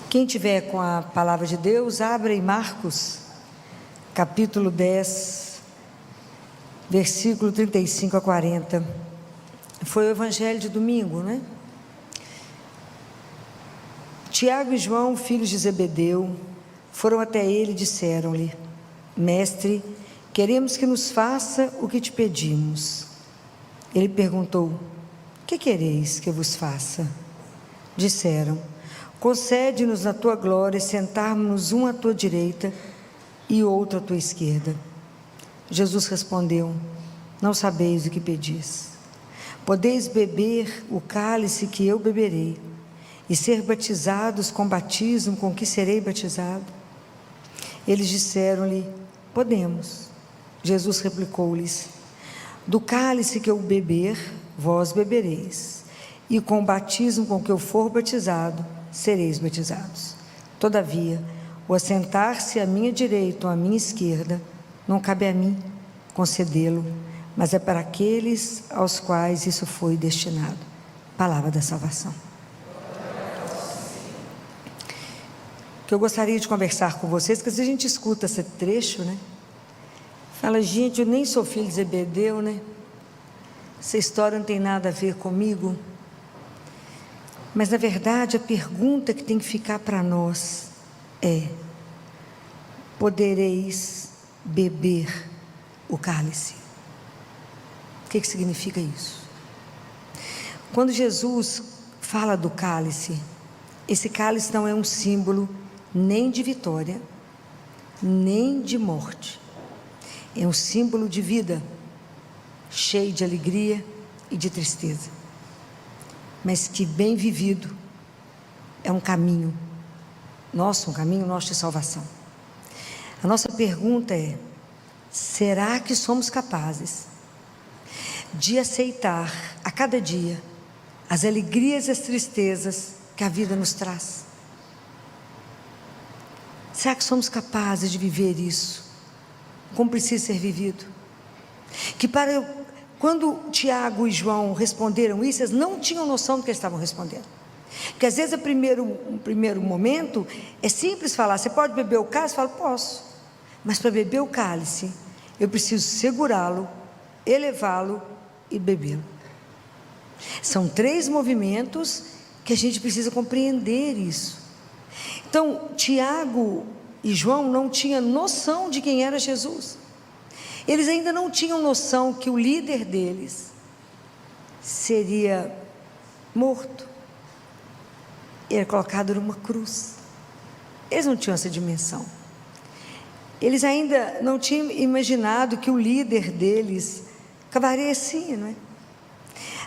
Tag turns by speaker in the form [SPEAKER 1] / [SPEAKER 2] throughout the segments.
[SPEAKER 1] Quem tiver com a palavra de Deus, abra em Marcos, capítulo 10, versículo 35 a 40. Foi o evangelho de domingo, né? Tiago e João, filhos de Zebedeu, foram até ele e disseram-lhe: Mestre, queremos que nos faça o que te pedimos. Ele perguntou: que quereis que eu vos faça? Disseram: concede-nos na tua glória sentarmos-nos um à tua direita e outro à tua esquerda. Jesus respondeu: não sabeis o que pedis. Podeis beber o cálice que eu beberei e ser batizados com o batismo com que serei batizado? Eles disseram-lhe: podemos. Jesus replicou-lhes: do cálice que eu beber, vós bebereis, e com o batismo com que eu for batizado, sereis batizados. Todavia, o assentar-se à minha direita ou à minha esquerda, não cabe a mim concedê-lo, mas é para aqueles aos quais isso foi destinado. Palavra da salvação. Que eu gostaria de conversar com vocês, que às vezes a gente escuta esse trecho, né? Fala: gente, eu nem sou filho de Zebedeu, né? Essa história não tem nada a ver comigo. Mas, na verdade, a pergunta que tem que ficar para nós é: podereis beber o cálice? O que significa isso? Quando Jesus fala do cálice, esse cálice não é um símbolo nem de vitória, nem de morte. É um símbolo de vida, cheio de alegria e de tristeza, mas que, bem vivido, é um caminho nosso de salvação. A nossa pergunta é: será que somos capazes de aceitar a cada dia as alegrias e as tristezas que a vida nos traz? Será que somos capazes de viver isso como precisa ser vivido? Quando Tiago e João responderam isso, eles não tinham noção do que eles estavam respondendo. Porque às vezes, no primeiro momento, é simples falar: você pode beber o cálice? Eu falo: posso. Mas para beber o cálice, eu preciso segurá-lo, elevá-lo e bebê-lo. São 3 movimentos que a gente precisa compreender isso. Então, Tiago e João não tinham noção de quem era Jesus. Eles ainda não tinham noção que o líder deles seria morto, era colocado numa cruz. Eles não tinham essa dimensão. Eles ainda não tinham imaginado que o líder deles acabaria assim, não é?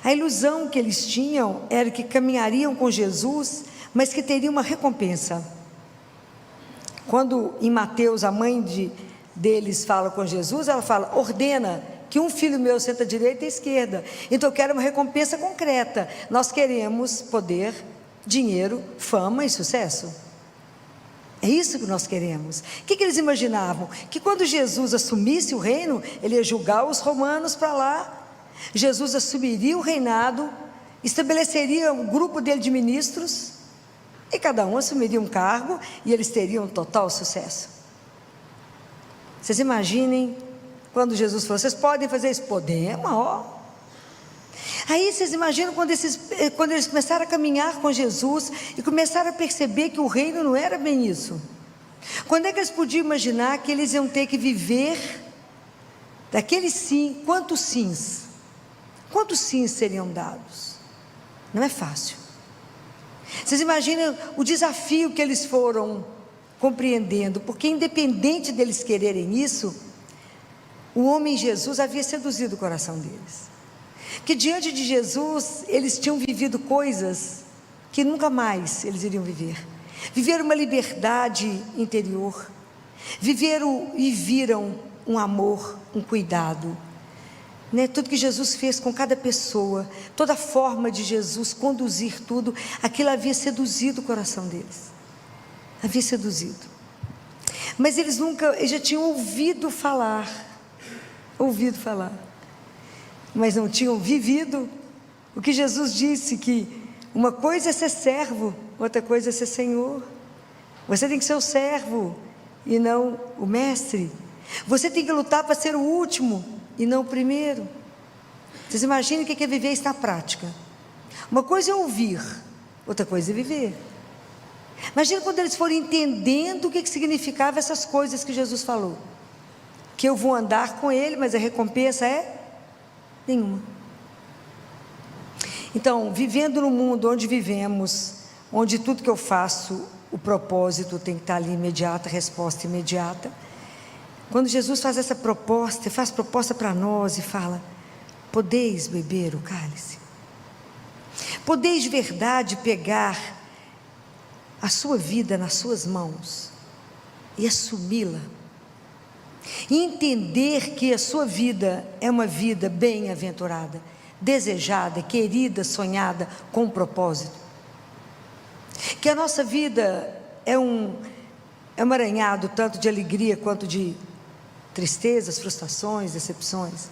[SPEAKER 1] A ilusão que eles tinham era que caminhariam com Jesus, mas que teriam uma recompensa. Quando em Mateus a mãe deles fala com Jesus, ela fala: ordena que um filho meu senta à direita e à esquerda. Então eu quero uma recompensa concreta. Nós queremos poder, dinheiro, fama e sucesso. É isso que nós queremos. O que eles imaginavam? Que quando Jesus assumisse o reino, ele ia julgar os romanos para lá. Jesus assumiria o reinado, estabeleceria um grupo dele de ministros, e cada um assumiria um cargo, e eles teriam total sucesso. Vocês imaginem quando Jesus falou: vocês podem fazer isso? Podemos, ó. Aí vocês imaginam quando eles começaram a caminhar com Jesus e começaram a perceber que o reino não era bem isso. Quando é que eles podiam imaginar que eles iam ter que viver daqueles sim? Quantos sims? Quantos sims seriam dados? Não é fácil. Vocês imaginam o desafio que eles foram compreendendo, porque independente deles quererem isso, o homem Jesus havia seduzido o coração deles. Que diante de Jesus eles tinham vivido coisas que nunca mais eles iriam viver. Viveram uma liberdade interior, viveram e viram um amor, um cuidado, né? Tudo que Jesus fez com cada pessoa, toda a forma de Jesus conduzir tudo, aquilo havia seduzido o coração deles. Havia seduzido. Mas eles já tinham ouvido falar, mas não tinham vivido o que Jesus disse, que uma coisa é ser servo, outra coisa é ser senhor. Você tem que ser o servo e não o mestre. Você tem que lutar para ser o último e não o primeiro. Vocês imaginem o que é viver isso na prática. Uma coisa é ouvir, outra coisa é viver. Imagina quando eles forem entendendo o que significava essas coisas que Jesus falou. Que eu vou andar com ele, mas a recompensa é nenhuma. Então, vivendo no mundo onde vivemos, onde tudo que eu faço, o propósito tem que estar ali imediata, resposta imediata. Quando Jesus faz essa proposta, faz proposta para nós e fala: podeis beber o cálice, podeis de verdade pegar a sua vida nas suas mãos e assumi-la, e entender que a sua vida é uma vida bem-aventurada, desejada, querida, sonhada, com um propósito, que a nossa vida é um emaranhado tanto de alegria quanto de tristezas, frustrações, decepções,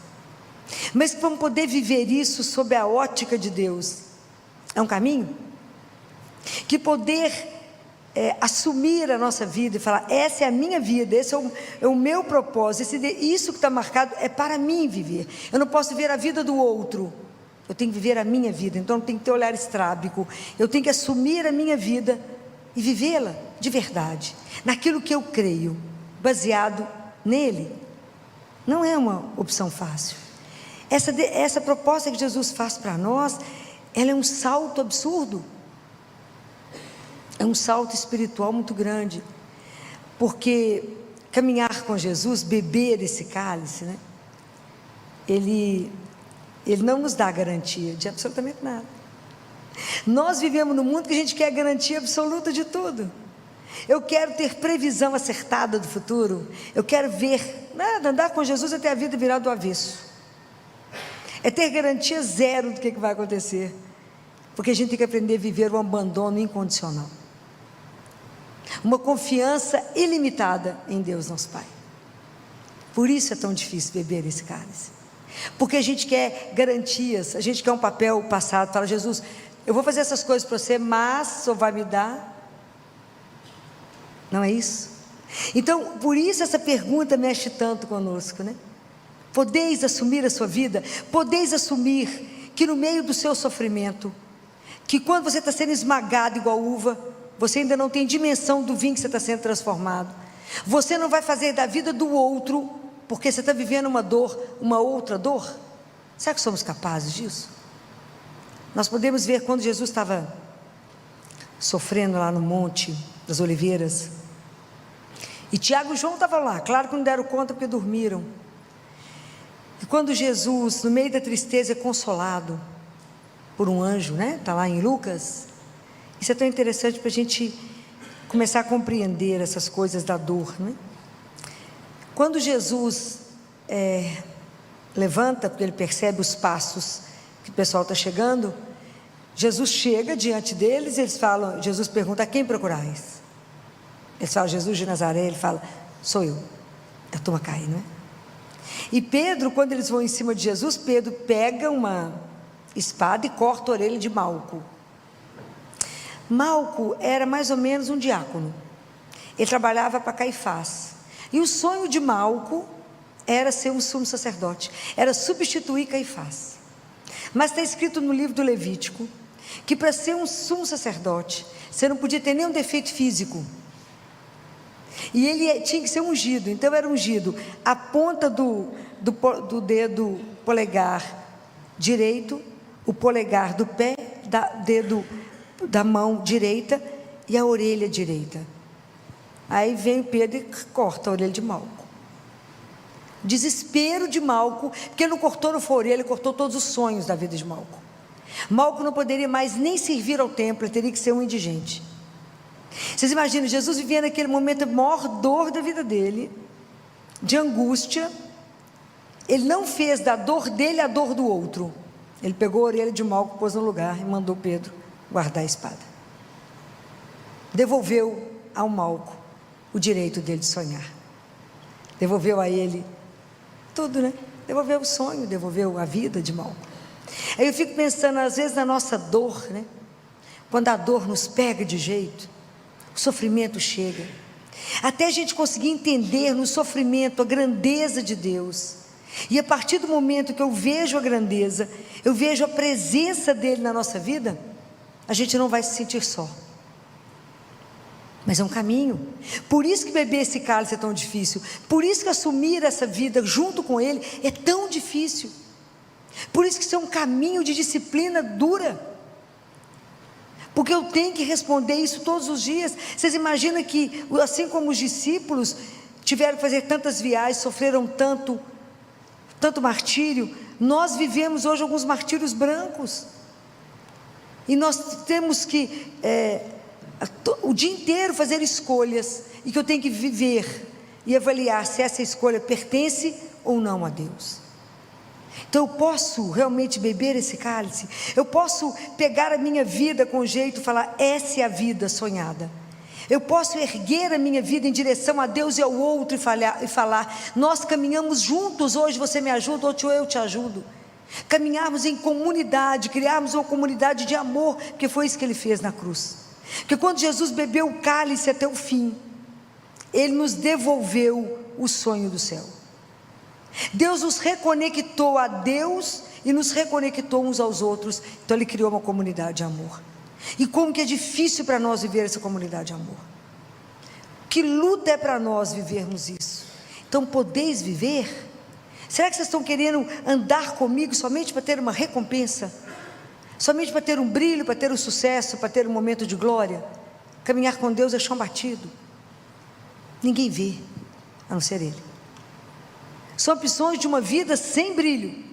[SPEAKER 1] mas que vamos poder viver isso sob a ótica de Deus. É um caminho que poder assumir a nossa vida e falar: essa é a minha vida, esse é o meu propósito, isso que está marcado é para mim viver. Eu não posso viver a vida do outro, eu tenho que viver a minha vida. Então não tem que ter olhar estrábico, eu tenho que assumir a minha vida e vivê-la de verdade, naquilo que eu creio, baseado nele. Não é uma opção fácil. Essa proposta que Jesus faz para nós, ela é um salto absurdo, é um salto espiritual muito grande, porque caminhar com Jesus, beber esse cálice, né, ele não nos dá garantia de absolutamente nada. Nós vivemos num mundo que a gente quer garantia absoluta de tudo. Eu quero ter previsão acertada do futuro, eu quero ver, andar com Jesus é ter a vida virada do avesso, é ter garantia zero do que vai acontecer, porque a gente tem que aprender a viver um abandono incondicional, uma confiança ilimitada em Deus nosso Pai. Por isso é tão difícil beber esse cálice, porque a gente quer garantias, a gente quer um papel passado. Fala: Jesus, eu vou fazer essas coisas para você, mas só vai me dar. Não é isso? Então, por isso essa pergunta mexe tanto conosco, né? Podeis assumir a sua vida? Podeis assumir que no meio do seu sofrimento, que quando você está sendo esmagado igual uva, você ainda não tem dimensão do vinho que você está sendo transformado. Você não vai fazer da vida do outro, porque você está vivendo uma dor, uma outra dor. Será que somos capazes disso? Nós podemos ver quando Jesus estava sofrendo lá no Monte das Oliveiras, e Tiago e João estavam lá, claro que não deram conta porque dormiram. E quando Jesus, no meio da tristeza, é consolado por um anjo, né? Está lá em Lucas. Isso é tão interessante para a gente começar a compreender essas coisas da dor, né? Quando Jesus levanta, porque ele percebe os passos que o pessoal está chegando, Jesus chega diante deles e eles falam, Jesus pergunta: a quem procurais? Eles falam: Jesus de Nazaré. Ele fala: sou eu. A turma cai, não é? E Pedro, quando eles vão em cima de Jesus, Pedro pega uma espada e corta a orelha de Malco. Malco era mais ou menos um diácono, ele trabalhava para Caifás, e o sonho de Malco era ser um sumo sacerdote, era substituir Caifás. Mas está escrito no livro do Levítico que para ser um sumo sacerdote você não podia ter nenhum defeito físico, e ele tinha que ser ungido. Então era ungido a ponta do dedo polegar direito, o polegar do pé, dedo da mão direita e a orelha direita. Aí vem Pedro e corta a orelha de Malco. Desespero de Malco, porque ele não cortou no orelha, ele cortou todos os sonhos da vida de Malco. Malco não poderia mais nem servir ao templo, ele teria que ser um indigente. Vocês imaginam, Jesus vivia naquele momento a maior dor da vida dele, de angústia. Ele não fez da dor dele a dor do outro, ele pegou a orelha de Malco, pôs no lugar e mandou Pedro guardar a espada. Devolveu ao Malco o direito dele de sonhar, devolveu a ele tudo, né? Devolveu o sonho, devolveu a vida de Malco. Aí eu fico pensando, às vezes, na nossa dor, né? Quando a dor nos pega de jeito, o sofrimento chega. Até a gente conseguir entender no sofrimento a grandeza de Deus. E a partir do momento que eu vejo a grandeza, eu vejo a presença dEle na nossa vida, a gente não vai se sentir só. Mas é um caminho. Por isso que beber esse cálice é tão difícil. Por isso que assumir essa vida junto com Ele é tão difícil. Por isso que isso é um caminho de disciplina dura. Porque eu tenho que responder isso todos os dias. Vocês imaginam que, assim como os discípulos tiveram que fazer tantas viagens, sofreram tanto martírio, nós vivemos hoje alguns martírios brancos. E nós temos que, o dia inteiro, fazer escolhas, e que eu tenho que viver e avaliar se essa escolha pertence ou não a Deus. Então eu posso realmente beber esse cálice, eu posso pegar a minha vida com jeito e falar, essa é a vida sonhada. Eu posso erguer a minha vida em direção a Deus e ao outro e falar, nós caminhamos juntos, hoje você me ajuda, hoje eu te ajudo. Caminharmos em comunidade, criarmos uma comunidade de amor, porque foi isso que Ele fez na cruz. Porque quando Jesus bebeu o cálice até o fim, Ele nos devolveu o sonho do céu. Deus nos reconectou a Deus e nos reconectou uns aos outros. Então Ele criou uma comunidade de amor. E como que é difícil para nós viver essa comunidade de amor. Que luta é para nós vivermos isso. Então podeis viver? Será que vocês estão querendo andar comigo somente para ter uma recompensa? Somente para ter um brilho, para ter um sucesso, para ter um momento de glória? Caminhar com Deus é chão batido. Ninguém vê, a não ser Ele. São opções de uma vida sem brilho,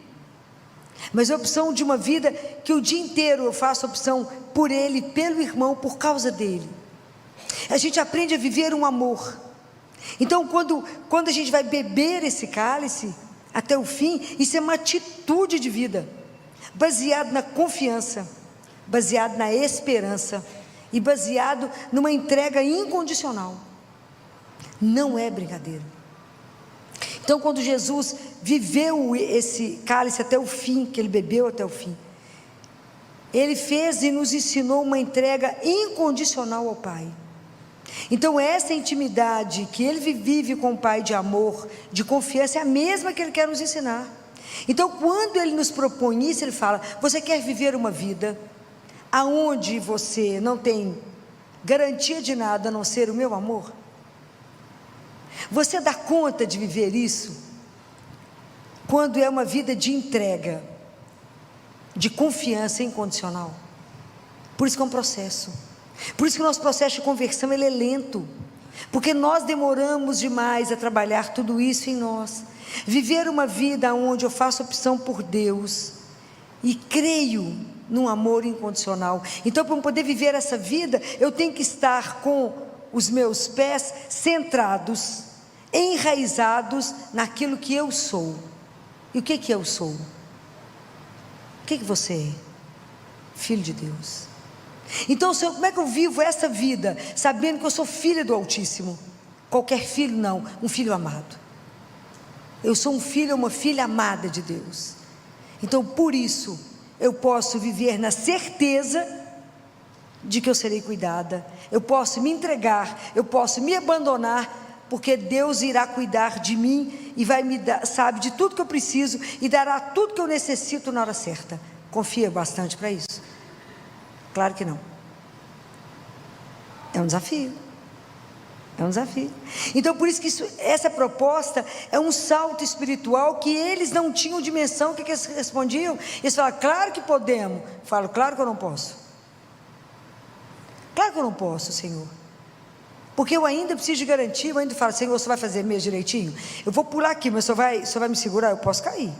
[SPEAKER 1] mas é a opção de uma vida que o dia inteiro eu faço opção por Ele, pelo irmão, por causa dEle. A gente aprende a viver um amor. Então quando a gente vai beber esse cálice até o fim, isso é uma atitude de vida, baseado na confiança, baseado na esperança e baseado numa entrega incondicional. Não é brincadeira. Então quando Jesus viveu esse cálice até o fim, que Ele bebeu até o fim, Ele fez e nos ensinou uma entrega incondicional ao Pai. Então essa intimidade que Ele vive com o Pai, de amor, de confiança, é a mesma que Ele quer nos ensinar. Então quando Ele nos propõe isso, Ele fala, você quer viver uma vida aonde você não tem garantia de nada a não ser o meu amor? Você dá conta de viver isso? Quando é uma vida de entrega, de confiança incondicional. Por isso que é um processo. Por isso que o nosso processo de conversão ele é lento. Porque nós demoramos demais a trabalhar tudo isso em nós. Viver uma vida onde eu faço opção por Deus e creio num amor incondicional. Então para eu poder viver essa vida, eu tenho que estar com os meus pés centrados, enraizados naquilo que eu sou. E o que eu sou? O que você é? Filho de Deus. Então Senhor, como é que eu vivo essa vida, sabendo que eu sou filha do Altíssimo? Qualquer filho não, um filho amado. Eu sou um filho, uma filha amada de Deus. Então por isso, eu posso viver na certeza de que eu serei cuidada, eu posso me entregar, eu posso me abandonar, porque Deus irá cuidar de mim e vai me dar, sabe, de tudo que eu preciso e dará tudo que eu necessito na hora certa. Confia bastante para isso? Claro que não. É um desafio. É um desafio. Então por isso que essa proposta é um salto espiritual que eles não tinham dimensão. O que eles respondiam? Eles falaram, claro que podemos. Eu falo, claro que eu não posso. Claro que eu não posso, Senhor. Porque eu ainda preciso de garantia. Eu ainda falo, Senhor, você vai fazer mesmo direitinho? Eu vou pular aqui, mas o Senhor vai me segurar? Eu posso cair.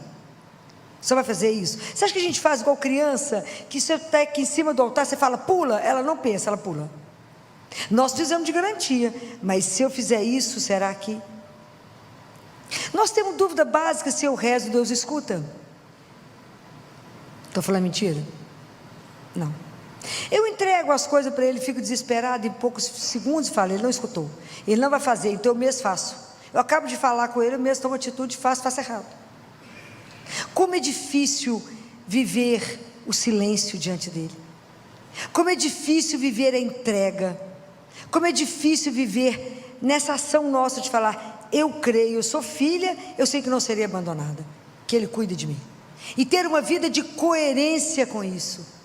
[SPEAKER 1] Você vai fazer isso? Você acha que a gente faz igual criança, que você está aqui em cima do altar, você fala, pula? Ela não pensa, ela pula. Nós precisamos de garantia, mas se eu fizer isso, será que... Nós temos dúvida básica se eu rezo, Deus escuta. Estou falando mentira? Não. Eu entrego as coisas para Ele, fico desesperado, em poucos segundos falo, Ele não escutou, Ele não vai fazer, então eu mesmo faço. Eu acabo de falar com Ele, eu mesmo tomo atitude, faço errado. Como é difícil viver o silêncio diante dEle. Como é difícil viver a entrega. Como é difícil viver nessa ação nossa de falar: eu creio, eu sou filha, eu sei que não serei abandonada, que Ele cuida de mim. E ter uma vida de coerência com isso.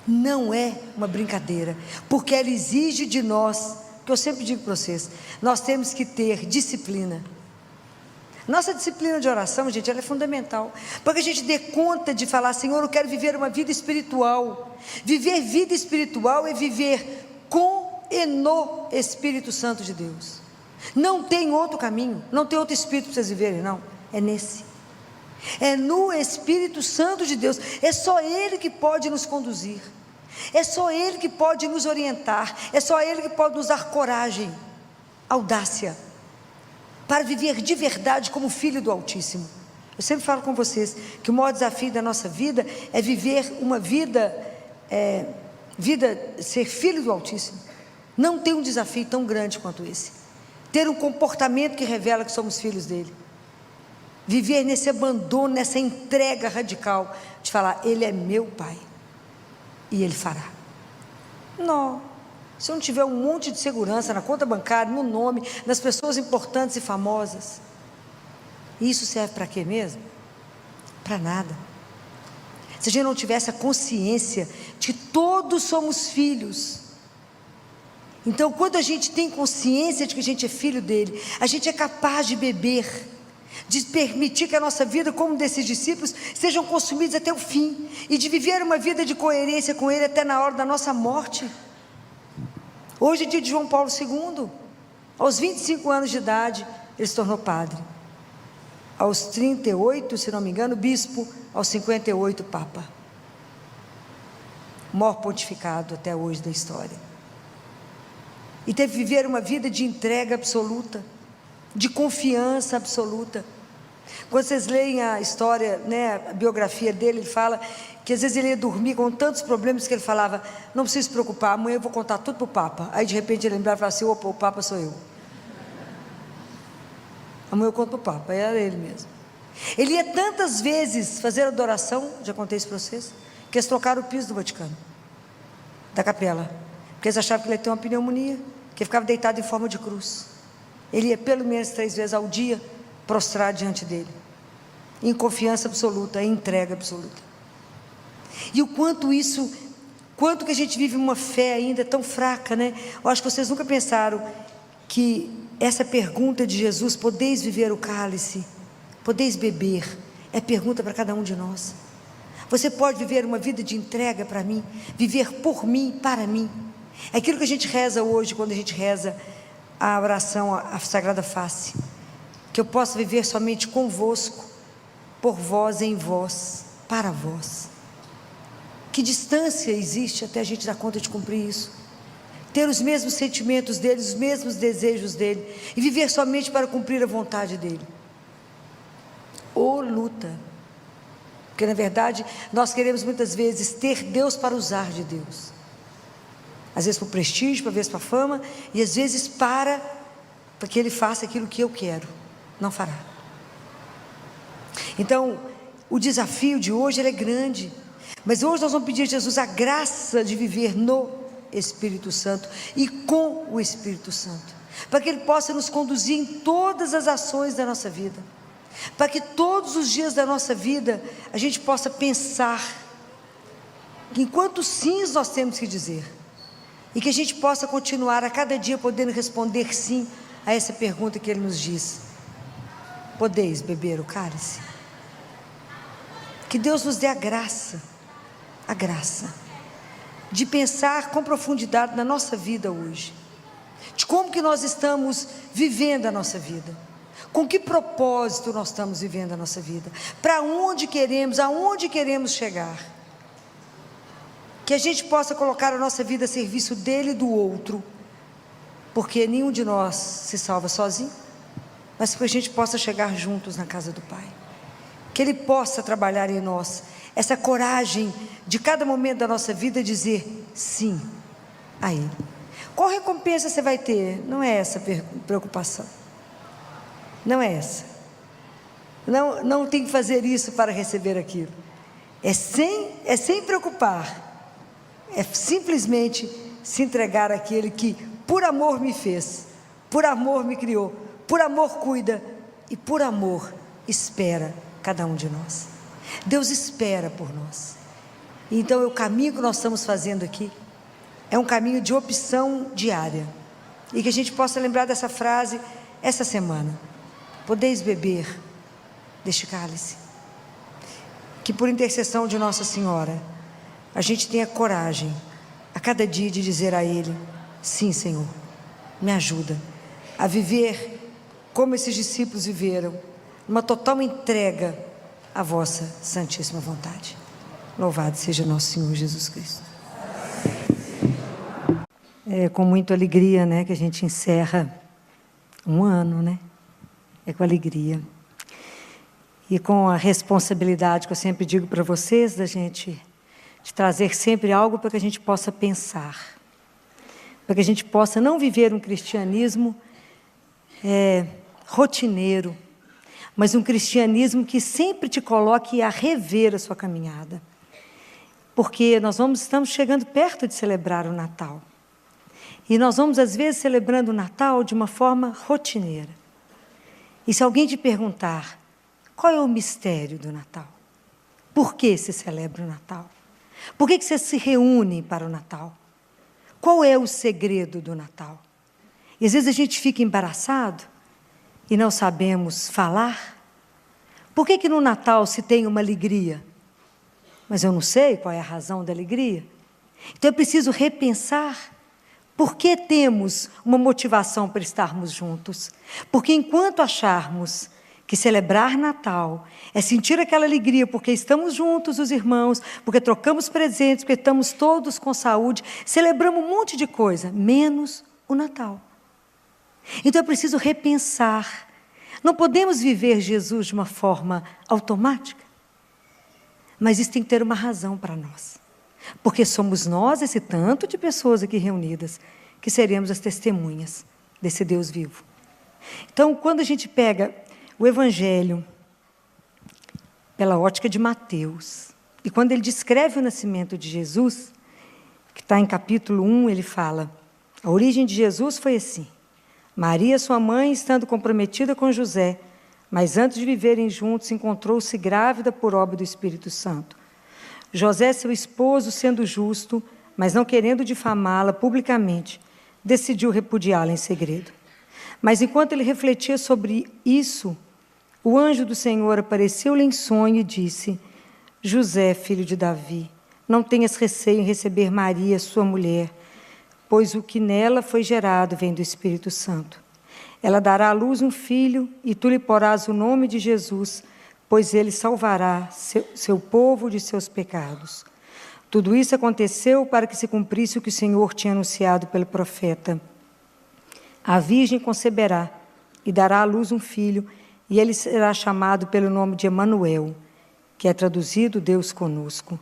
[SPEAKER 1] Não é uma brincadeira, porque ela exige de nós, que eu sempre digo para vocês, nós temos que ter disciplina. Nossa disciplina de oração, gente, ela é fundamental, para que a gente dê conta de falar: Senhor, eu quero viver uma vida espiritual. Viver vida espiritual é viver com e no Espírito Santo de Deus. Não tem outro caminho, não tem outro Espírito para vocês viverem, não, é nesse. É no Espírito Santo de Deus. É só Ele que pode nos conduzir, é só Ele que pode nos orientar, é só Ele que pode nos dar coragem, audácia, para viver de verdade como filho do Altíssimo. Eu sempre falo com vocês que o maior desafio da nossa vida é viver uma vida, ser filho do Altíssimo. Não tem um desafio tão grande quanto esse. Ter um comportamento que revela que somos filhos dele. Viver nesse abandono, nessa entrega radical, de falar: Ele é meu Pai, e Ele fará. Não, se eu não tiver um monte de segurança na conta bancária, no nome, nas pessoas importantes e famosas, isso serve para quê mesmo? Para nada. Se a gente não tivesse a consciência de que todos somos filhos, então quando a gente tem consciência de que a gente é filho dele, a gente é capaz de beber, de permitir que a nossa vida, como desses discípulos, sejam consumidos até o fim, e de viver uma vida de coerência com Ele até na hora da nossa morte. Hoje é dia de João Paulo II, aos 25 anos de idade, ele se tornou padre, aos 38, se não me engano, bispo, aos 58, papa, o maior pontificado até hoje da história, e teve que viver uma vida de entrega absoluta, de confiança absoluta. Quando vocês leem a história, a biografia dele, ele fala que às vezes ele ia dormir com tantos problemas que ele falava: não precisa se preocupar, amanhã eu vou contar tudo para o Papa. Aí de repente ele lembrava e falava assim: opa, o Papa sou eu, amanhã eu conto para o Papa. Aí era ele mesmo. Ele ia tantas vezes fazer adoração, já contei isso para vocês, que eles trocaram o piso do Vaticano, da capela, porque eles achavam que ele ia ter uma pneumonia, que ele ficava deitado em forma de cruz. Ele ia pelo menos 3 vezes ao dia prostrar diante dele, em confiança absoluta, em entrega absoluta. E o quanto que a gente vive uma fé ainda tão fraca, Eu acho que vocês nunca pensaram que essa pergunta de Jesus: podeis viver o cálice, podeis beber, é pergunta para cada um de nós. Você pode viver uma vida de entrega para mim, viver por mim, para mim. É aquilo que a gente reza hoje, quando a gente reza a oração, a Sagrada Face, que eu possa viver somente convosco, por vós, em vós, para vós. Que distância existe até a gente dar conta de cumprir isso? Ter os mesmos sentimentos dele, os mesmos desejos dele, e viver somente para cumprir a vontade dele. Ô luta! Porque na verdade nós queremos muitas vezes ter Deus para usar de Deus, às vezes para o prestígio, às vezes para a fama, e às vezes para que Ele faça aquilo que eu quero. Não fará. Então o desafio de hoje é grande, mas hoje nós vamos pedir a Jesus a graça de viver no Espírito Santo e com o Espírito Santo, para que Ele possa nos conduzir em todas as ações da nossa vida, para que todos os dias da nossa vida a gente possa pensar em quantos sims nós temos que dizer, e que a gente possa continuar a cada dia podendo responder sim a essa pergunta que Ele nos diz: podeis beber o cálice? Que Deus nos dê a graça de pensar com profundidade na nossa vida hoje, de como que nós estamos vivendo a nossa vida, com que propósito nós estamos vivendo a nossa vida, para onde queremos, aonde queremos chegar, que a gente possa colocar a nossa vida a serviço dele e do outro, porque nenhum de nós se salva sozinho, mas que a gente possa chegar juntos na casa do Pai, que Ele possa trabalhar em nós essa coragem de cada momento da nossa vida dizer sim a Ele. Qual recompensa você vai ter? Não é essa preocupação, não é essa, não tem que fazer isso para receber aquilo, é sem preocupar, é simplesmente se entregar àquele que por amor me fez, por amor me criou, por amor cuida e por amor espera cada um de nós. Deus espera por nós. Então o caminho que nós estamos fazendo aqui é um caminho de opção diária, e que a gente possa lembrar dessa frase essa semana: podeis beber deste cálice. Que por intercessão de Nossa Senhora, a gente tenha coragem a cada dia de dizer a Ele: sim, Senhor, me ajuda a viver como esses discípulos viveram, uma total entrega à vossa santíssima vontade. Louvado seja nosso Senhor Jesus Cristo. É com muita alegria, né, que a gente encerra um ano, né? É com alegria. E com a responsabilidade que eu sempre digo para vocês, da gente de trazer sempre algo para que a gente possa pensar, para que a gente possa não viver um cristianismo rotineiro, mas um cristianismo que sempre te coloque a rever a sua caminhada. Porque nós estamos chegando perto de celebrar o Natal. E nós vamos, às vezes, celebrando o Natal de uma forma rotineira. E se alguém te perguntar: qual é o mistério do Natal? Por que se celebra o Natal? Por que você se reúne para o Natal? Qual é o segredo do Natal? E às vezes a gente fica embaraçado e não sabemos falar. Por que no Natal se tem uma alegria? Mas eu não sei qual é a razão da alegria. Então é preciso repensar. Por que temos uma motivação para estarmos juntos? Porque enquanto acharmos que celebrar Natal é sentir aquela alegria porque estamos juntos, os irmãos, porque trocamos presentes, porque estamos todos com saúde, celebramos um monte de coisa, menos o Natal. Então é preciso repensar. Não podemos viver Jesus de uma forma automática, mas isso tem que ter uma razão para nós. Porque somos nós, esse tanto de pessoas aqui reunidas, que seremos as testemunhas desse Deus vivo. Então, quando a gente pega o Evangelho pela ótica de Mateus, e quando ele descreve o nascimento de Jesus, que está em capítulo 1, ele fala: a origem de Jesus foi assim: Maria, sua mãe, estando comprometida com José, mas antes de viverem juntos, encontrou-se grávida por obra do Espírito Santo. José, seu esposo, sendo justo, mas não querendo difamá-la publicamente, decidiu repudiá-la em segredo. Mas enquanto ele refletia sobre isso, o anjo do Senhor apareceu-lhe em sonho e disse: José, filho de Davi, não tenhas receio em receber Maria, sua mulher, pois o que nela foi gerado vem do Espírito Santo. Ela dará à luz um filho, e tu lhe porás o nome de Jesus, pois ele salvará seu povo de seus pecados. Tudo isso aconteceu para que se cumprisse o que o Senhor tinha anunciado pelo profeta. A virgem conceberá e dará à luz um filho, e ele será chamado pelo nome de Emanuel, que é traduzido Deus conosco.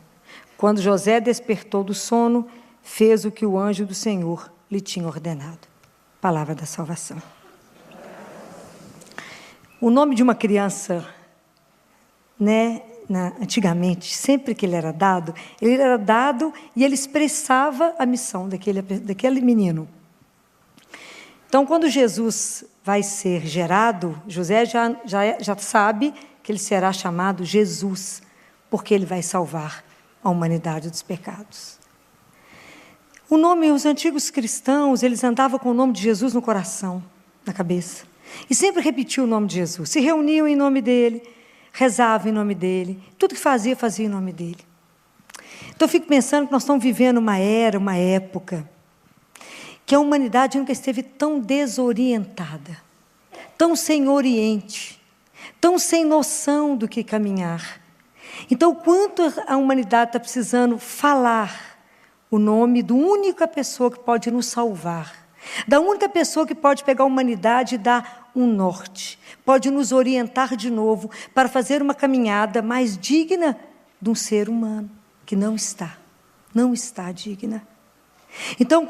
[SPEAKER 1] Quando José despertou do sono, fez o que o anjo do Senhor lhe tinha ordenado. Palavra da salvação. O nome de uma criança, antigamente, sempre que ele era dado e ele expressava a missão daquele menino. Então, quando Jesus vai ser gerado, José já sabe que ele será chamado Jesus, porque ele vai salvar a humanidade dos pecados. Os antigos cristãos, eles andavam com o nome de Jesus no coração, na cabeça, e sempre repetiam o nome de Jesus, se reuniam em nome dele, rezavam em nome dele, tudo que fazia em nome dele. Então eu fico pensando que nós estamos vivendo uma época, que a humanidade nunca esteve tão desorientada, tão sem oriente, tão sem noção do que caminhar. Então, quanto a humanidade está precisando falar o nome da única pessoa que pode nos salvar, da única pessoa que pode pegar a humanidade e dar um norte, pode nos orientar de novo para fazer uma caminhada mais digna de um ser humano, que não está digna. Então,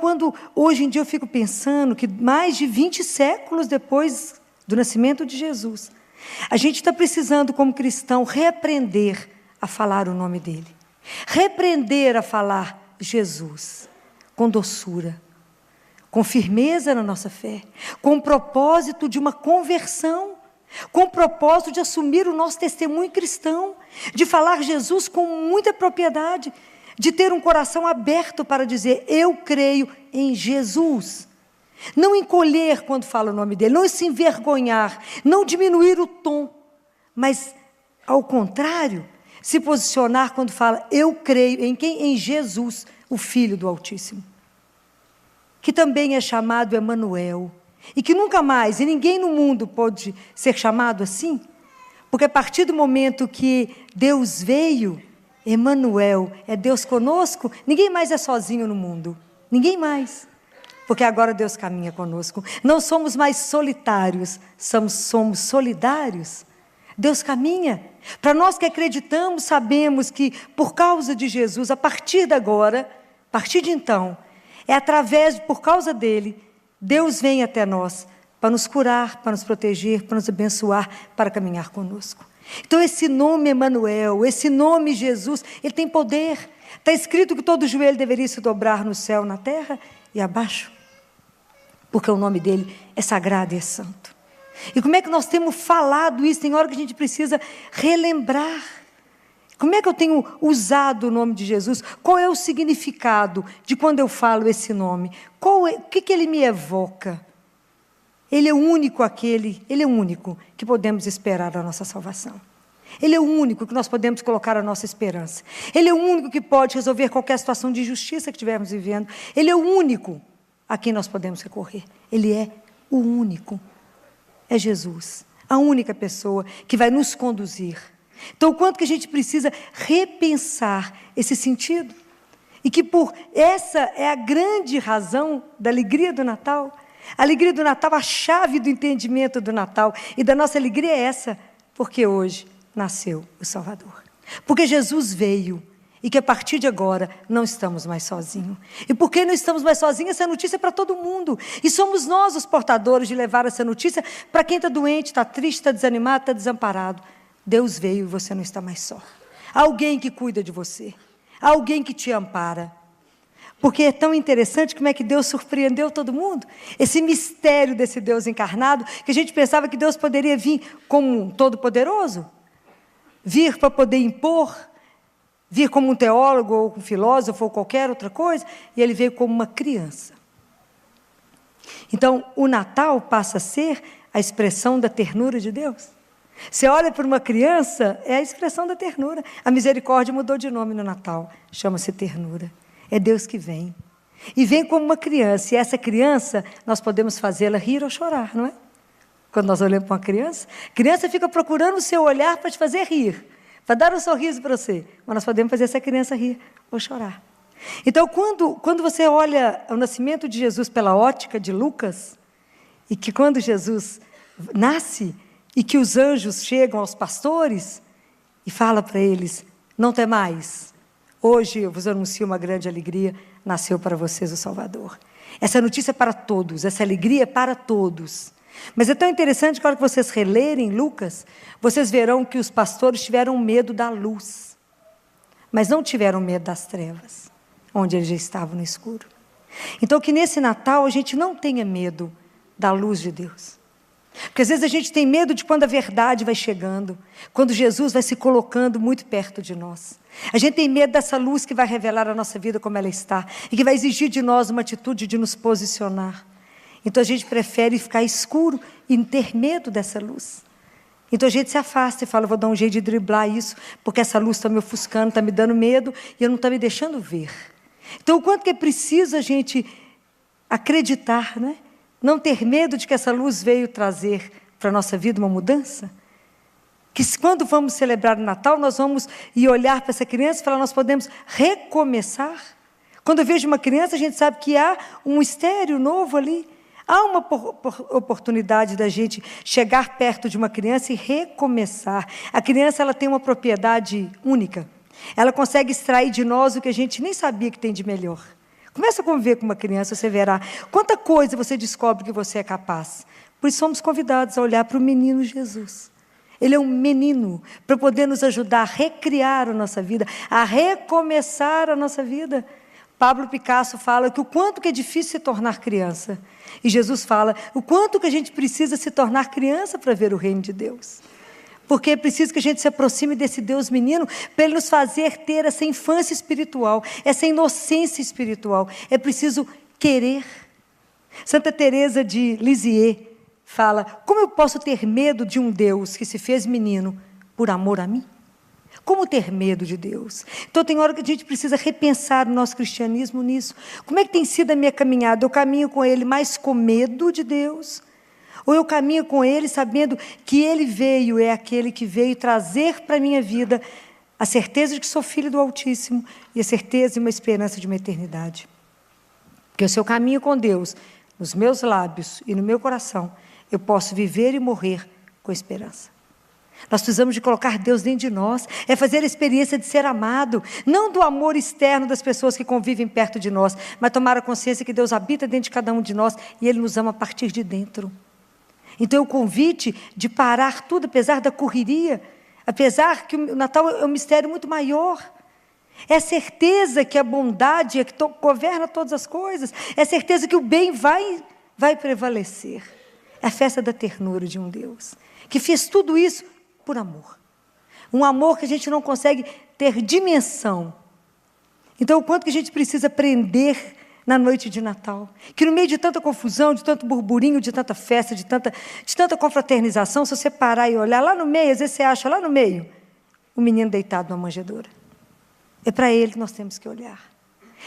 [SPEAKER 1] hoje em dia eu fico pensando que mais de 20 séculos depois do nascimento de Jesus, a gente está precisando, como cristão, reaprender a falar o nome dele, reaprender a falar Jesus, com doçura, com firmeza na nossa fé, com o propósito de uma conversão, com o propósito de assumir o nosso testemunho cristão, de falar Jesus com muita propriedade, de ter um coração aberto para dizer, eu creio em Jesus. Não encolher quando fala o nome dele, não se envergonhar, não diminuir o tom, mas, ao contrário, se posicionar quando fala, eu creio em quem? Em Jesus, o Filho do Altíssimo, que também é chamado Emanuel, e que nunca mais, e ninguém no mundo pode ser chamado assim, porque a partir do momento que Deus veio, Emanuel, é Deus conosco, ninguém mais é sozinho no mundo, ninguém mais, porque agora Deus caminha conosco, não somos mais solitários, somos solidários, Deus caminha, para nós que acreditamos, sabemos que por causa de Jesus, a partir de agora, a partir de então, por causa dele, Deus vem até nós para nos curar, para nos proteger, para nos abençoar, para caminhar conosco. Então esse nome Emanuel, esse nome Jesus, ele tem poder. Está escrito que todo joelho deveria se dobrar no céu, na terra e abaixo, porque o nome dele é sagrado e é santo. E como é que nós temos falado isso? Tem hora que a gente precisa relembrar. Como é que eu tenho usado o nome de Jesus? Qual é o significado de quando eu falo esse nome? O que ele me evoca? Ele é o único que podemos esperar a nossa salvação. Ele é o único que nós podemos colocar a nossa esperança. Ele é o único que pode resolver qualquer situação de injustiça que estivermos vivendo. Ele é o único a quem nós podemos recorrer. Ele é o único. É Jesus, a única pessoa que vai nos conduzir. Então, o quanto que a gente precisa repensar esse sentido. E que essa é a grande razão da alegria do Natal. A alegria do Natal, a chave do entendimento do Natal. E da nossa alegria é essa, porque hoje nasceu o Salvador. Porque Jesus veio. E que a partir de agora não estamos mais sozinhos. E porque não estamos mais sozinhos, essa notícia é para todo mundo. E somos nós os portadores de levar essa notícia para quem está doente, está triste, está desanimado, está desamparado. Deus veio e você não está mais só. Há alguém que cuida de você. Há alguém que te ampara. Porque é tão interessante como é que Deus surpreendeu todo mundo. Esse mistério desse Deus encarnado, que a gente pensava que Deus poderia vir como um todo-poderoso. Vir para poder impor. Vir como um teólogo, ou um filósofo, ou qualquer outra coisa, e ele veio como uma criança. Então, o Natal passa a ser a expressão da ternura de Deus. Você olha para uma criança, é a expressão da ternura. A misericórdia mudou de nome no Natal, chama-se ternura. É Deus que vem. E vem como uma criança, e essa criança, nós podemos fazê-la rir ou chorar, não é? Quando nós olhamos para uma criança, a criança fica procurando o seu olhar para te fazer rir. Para dar um sorriso para você, mas nós podemos fazer essa criança rir ou chorar. Então, quando você olha o nascimento de Jesus pela ótica de Lucas, e que quando Jesus nasce, e que os anjos chegam aos pastores, e fala para eles, não temais, hoje eu vos anuncio uma grande alegria, nasceu para vocês o Salvador. Essa notícia é para todos, essa alegria é para todos. Mas é tão interessante que, na hora que vocês relerem Lucas, vocês verão que os pastores tiveram medo da luz, mas não tiveram medo das trevas, onde eles já estavam no escuro. Então, que nesse Natal a gente não tenha medo da luz de Deus. Porque às vezes a gente tem medo de quando a verdade vai chegando, quando Jesus vai se colocando muito perto de nós. A gente tem medo dessa luz que vai revelar a nossa vida como ela está, e que vai exigir de nós uma atitude de nos posicionar. Então a gente prefere ficar escuro e ter medo dessa luz. Então a gente se afasta e fala, vou dar um jeito de driblar isso, porque essa luz está me ofuscando, está me dando medo e não está me deixando ver. Então o quanto que é preciso a gente acreditar, né? Não ter medo de que essa luz veio trazer para a nossa vida uma mudança. Que quando vamos celebrar o Natal, nós vamos ir olhar para essa criança e falar, nós podemos recomeçar. Quando eu vejo uma criança, a gente sabe que há um mistério novo ali. Há uma oportunidade da gente chegar perto de uma criança e recomeçar. A criança ela tem uma propriedade única. Ela consegue extrair de nós o que a gente nem sabia que tem de melhor. Começa a conviver com uma criança, você verá quanta coisa você descobre que você é capaz. Por isso somos convidados a olhar para o menino Jesus. Ele é um menino para poder nos ajudar a recriar a nossa vida, a recomeçar a nossa vida. Pablo Picasso fala que o quanto que é difícil se tornar criança. E Jesus fala o quanto que a gente precisa se tornar criança para ver o reino de Deus. Porque é preciso que a gente se aproxime desse Deus menino para Ele nos fazer ter essa infância espiritual, essa inocência espiritual. É preciso querer. Santa Teresa de Lisieux fala: como eu posso ter medo de um Deus que se fez menino por amor a mim? Como ter medo de Deus? Então tem hora que a gente precisa repensar o nosso cristianismo nisso. Como é que tem sido a minha caminhada? Eu caminho com Ele mais com medo de Deus? Ou eu caminho com Ele sabendo que Ele veio, é aquele que veio trazer para a minha vida a certeza de que sou filho do Altíssimo e a certeza e uma esperança de uma eternidade. Porque se eu caminho com Deus, nos meus lábios e no meu coração, eu posso viver e morrer com esperança. Nós precisamos de colocar Deus dentro de nós, é fazer a experiência de ser amado, não do amor externo das pessoas que convivem perto de nós, mas tomar a consciência que Deus habita dentro de cada um de nós e Ele nos ama a partir de dentro. Então, o convite de parar tudo, apesar da correria, apesar que o Natal é um mistério muito maior. É a certeza que a bondade é que governa todas as coisas. É a certeza que o bem vai prevalecer. É a festa da ternura de um Deus, que fez tudo isso por amor. Um amor que a gente não consegue ter dimensão. Então, o quanto que a gente precisa aprender na noite de Natal, que no meio de tanta confusão, de tanto burburinho, de tanta festa, de tanta confraternização, se você parar e olhar lá no meio, às vezes você acha lá no meio o menino deitado numa manjedoura. É para ele que nós temos que olhar.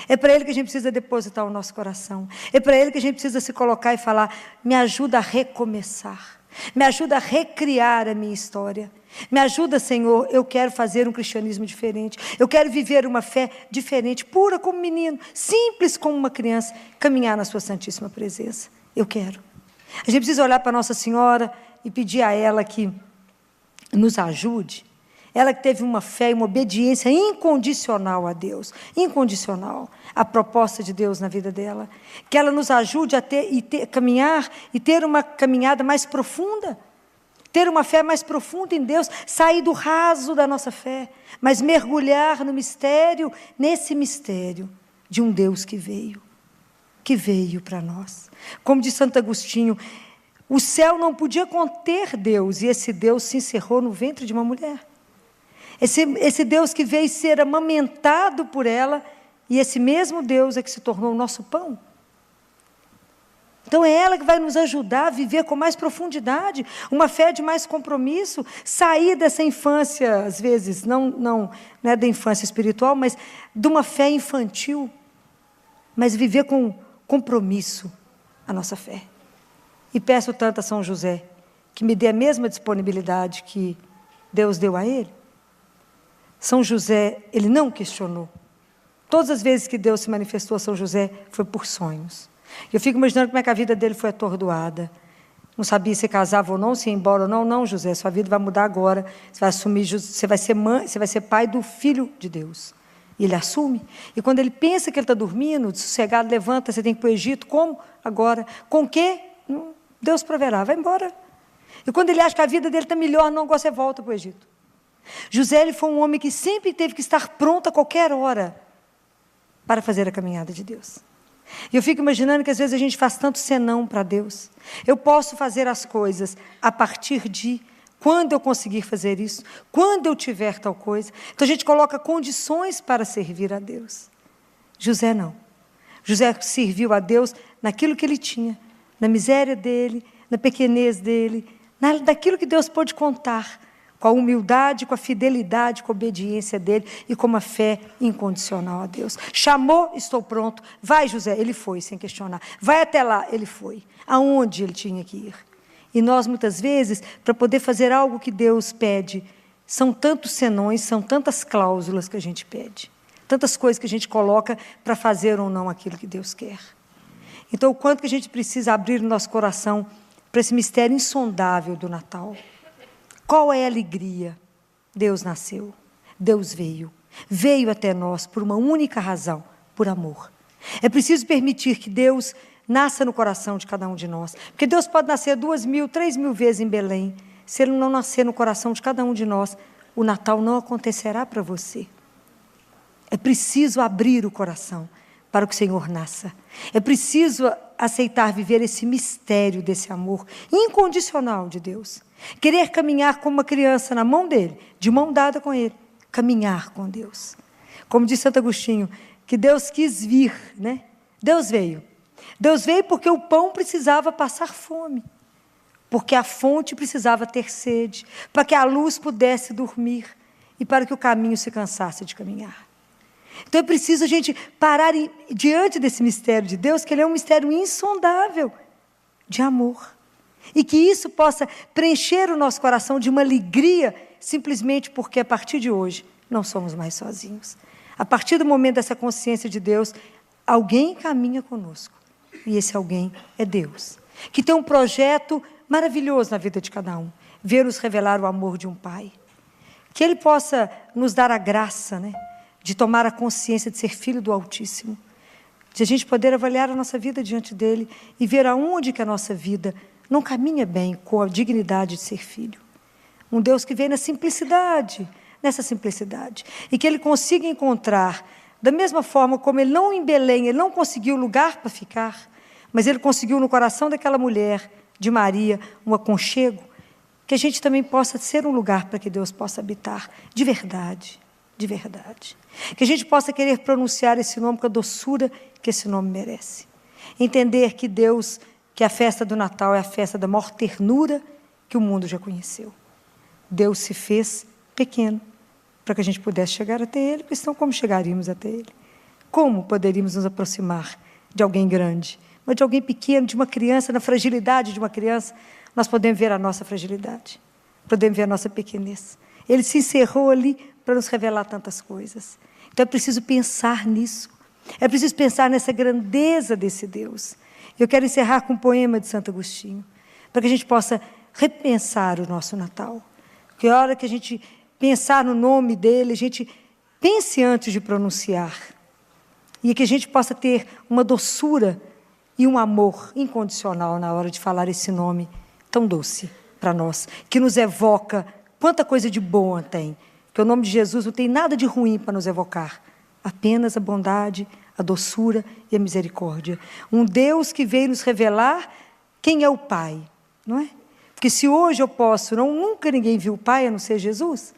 [SPEAKER 1] É para ele que a gente precisa depositar o nosso coração. É para ele que a gente precisa se colocar e falar: me ajuda a recomeçar. Me ajuda a recriar a minha história. Me ajuda, Senhor, eu quero fazer um cristianismo diferente. Eu quero viver uma fé diferente, pura como menino, simples como uma criança, caminhar na sua santíssima presença. Eu quero. A gente precisa olhar para Nossa Senhora e pedir a ela que nos ajude. Ela que teve uma fé e uma obediência incondicional a Deus, incondicional, à proposta de Deus na vida dela. Que ela nos ajude a caminhar e ter uma caminhada mais profunda, ter uma fé mais profunda em Deus, sair do raso da nossa fé, mas mergulhar no mistério, nesse mistério de um Deus que veio para nós. Como diz Santo Agostinho, o céu não podia conter Deus, e esse Deus se encerrou no ventre de uma mulher. Esse Deus que veio ser amamentado por ela, e esse mesmo Deus é que se tornou o nosso pão. Então é ela que vai nos ajudar a viver com mais profundidade, uma fé de mais compromisso, sair dessa infância, às vezes, não é da infância espiritual, mas de uma fé infantil, mas viver com compromisso a nossa fé. E peço tanto a São José, que me dê a mesma disponibilidade que Deus deu a ele. São José, ele não questionou. Todas as vezes que Deus se manifestou a São José, foi por sonhos. Eu fico imaginando como é que a vida dele foi atordoada. Não sabia se casava ou não, se ia embora ou não. Não, José, sua vida vai mudar agora. Você vai assumir, você vai ser mãe, você vai ser pai do Filho de Deus. E ele assume. E quando ele pensa que ele está dormindo, sossegado, levanta, você tem que ir para o Egito. Como? Agora. Com o quê? Deus proverá, vai embora. E quando ele acha que a vida dele está melhor, não, agora você volta para o Egito. José, ele foi um homem que sempre teve que estar pronto a qualquer hora para fazer a caminhada de Deus. E eu fico imaginando que às vezes a gente faz tanto senão para Deus. Eu posso fazer as coisas a partir de quando eu conseguir fazer isso, quando eu tiver tal coisa. Então a gente coloca condições para servir a Deus. José não. José serviu a Deus naquilo que ele tinha, na miséria dele, na pequenez dele, daquilo que Deus pôde contar, com a humildade, com a fidelidade, com a obediência dele e com uma fé incondicional a Deus. Chamou, estou pronto. Vai, José. Ele foi, sem questionar. Vai até lá, ele foi. Aonde ele tinha que ir. E nós, muitas vezes, para poder fazer algo que Deus pede, são tantos senões, são tantas cláusulas que a gente pede. Tantas coisas que a gente coloca para fazer ou não aquilo que Deus quer. Então, o quanto que a gente precisa abrir o nosso coração para esse mistério insondável do Natal. Qual é a alegria? Deus nasceu, Deus veio até nós por uma única razão, por amor. É preciso permitir que Deus nasça no coração de cada um de nós, porque Deus pode nascer 2.000, 3.000 vezes em Belém, se Ele não nascer no coração de cada um de nós, o Natal não acontecerá para você. É preciso abrir o coração para que o Senhor nasça. É preciso aceitar viver esse mistério desse amor incondicional de Deus. Querer caminhar como uma criança na mão dele, de mão dada com ele. Caminhar com Deus. Como diz Santo Agostinho, que Deus quis vir, né? Deus veio. Deus veio porque o pão precisava passar fome. Porque a fonte precisava ter sede. Para que a luz pudesse dormir. E para que o caminho se cansasse de caminhar. Então é preciso a gente parar diante desse mistério de Deus, que ele é um mistério insondável de amor. E que isso possa preencher o nosso coração de uma alegria, simplesmente porque a partir de hoje não somos mais sozinhos. A partir do momento dessa consciência de Deus, alguém caminha conosco. E esse alguém é Deus. Que tem um projeto maravilhoso na vida de cada um. Ver-nos revelar o amor de um Pai. Que Ele possa nos dar a graça, né? De tomar a consciência de ser filho do Altíssimo, de a gente poder avaliar a nossa vida diante dele e ver aonde que a nossa vida não caminha bem com a dignidade de ser filho. Um Deus que vem na simplicidade, nessa simplicidade, e que ele consiga encontrar, da mesma forma como ele não em Belém, ele não conseguiu lugar para ficar, mas ele conseguiu no coração daquela mulher, de Maria, um aconchego, que a gente também possa ser um lugar para que Deus possa habitar, de verdade. De verdade. Que a gente possa querer pronunciar esse nome com a doçura que esse nome merece. Entender que Deus, que a festa do Natal é a festa da maior ternura que o mundo já conheceu. Deus se fez pequeno para que a gente pudesse chegar até Ele, porque senão como chegaríamos até Ele? Como poderíamos nos aproximar de alguém grande, mas de alguém pequeno, de uma criança, na fragilidade de uma criança, nós podemos ver a nossa fragilidade, podemos ver a nossa pequenez. Ele se encerrou ali para nos revelar tantas coisas. Então é preciso pensar nisso. É preciso pensar nessa grandeza desse Deus. Eu quero encerrar com um poema de Santo Agostinho, para que a gente possa repensar o nosso Natal. Que a hora que a gente pensar no nome dele, a gente pense antes de pronunciar. E que a gente possa ter uma doçura e um amor incondicional na hora de falar esse nome tão doce para nós, que nos evoca quanta coisa de boa tem. Porque o nome de Jesus não tem nada de ruim para nos evocar. Apenas a bondade, a doçura e a misericórdia. Um Deus que veio nos revelar quem é o Pai, não é? Porque se hoje eu posso, nunca ninguém viu o Pai a não ser Jesus,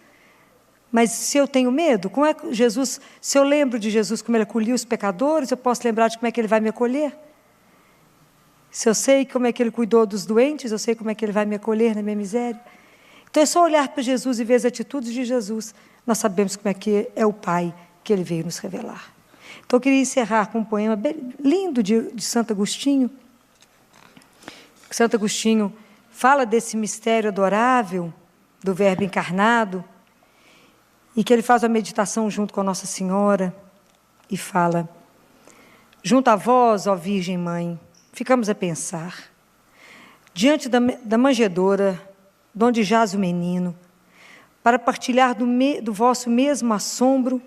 [SPEAKER 1] mas se eu tenho medo, como é que Jesus, se eu lembro de Jesus como ele acolhia os pecadores, eu posso lembrar de como é que ele vai me acolher? Se eu sei como é que ele cuidou dos doentes, eu sei como é que ele vai me acolher na minha miséria. Então é só olhar para Jesus e ver as atitudes de Jesus. Nós sabemos como é que é o Pai que ele veio nos revelar. Então eu queria encerrar com um poema bem lindo de Santo Agostinho. Santo Agostinho fala desse mistério adorável do Verbo encarnado e que ele faz uma meditação junto com a Nossa Senhora e fala: junto a vós, ó Virgem Mãe, ficamos a pensar, diante da manjedoura, donde jaz o menino, para partilhar do vosso mesmo assombro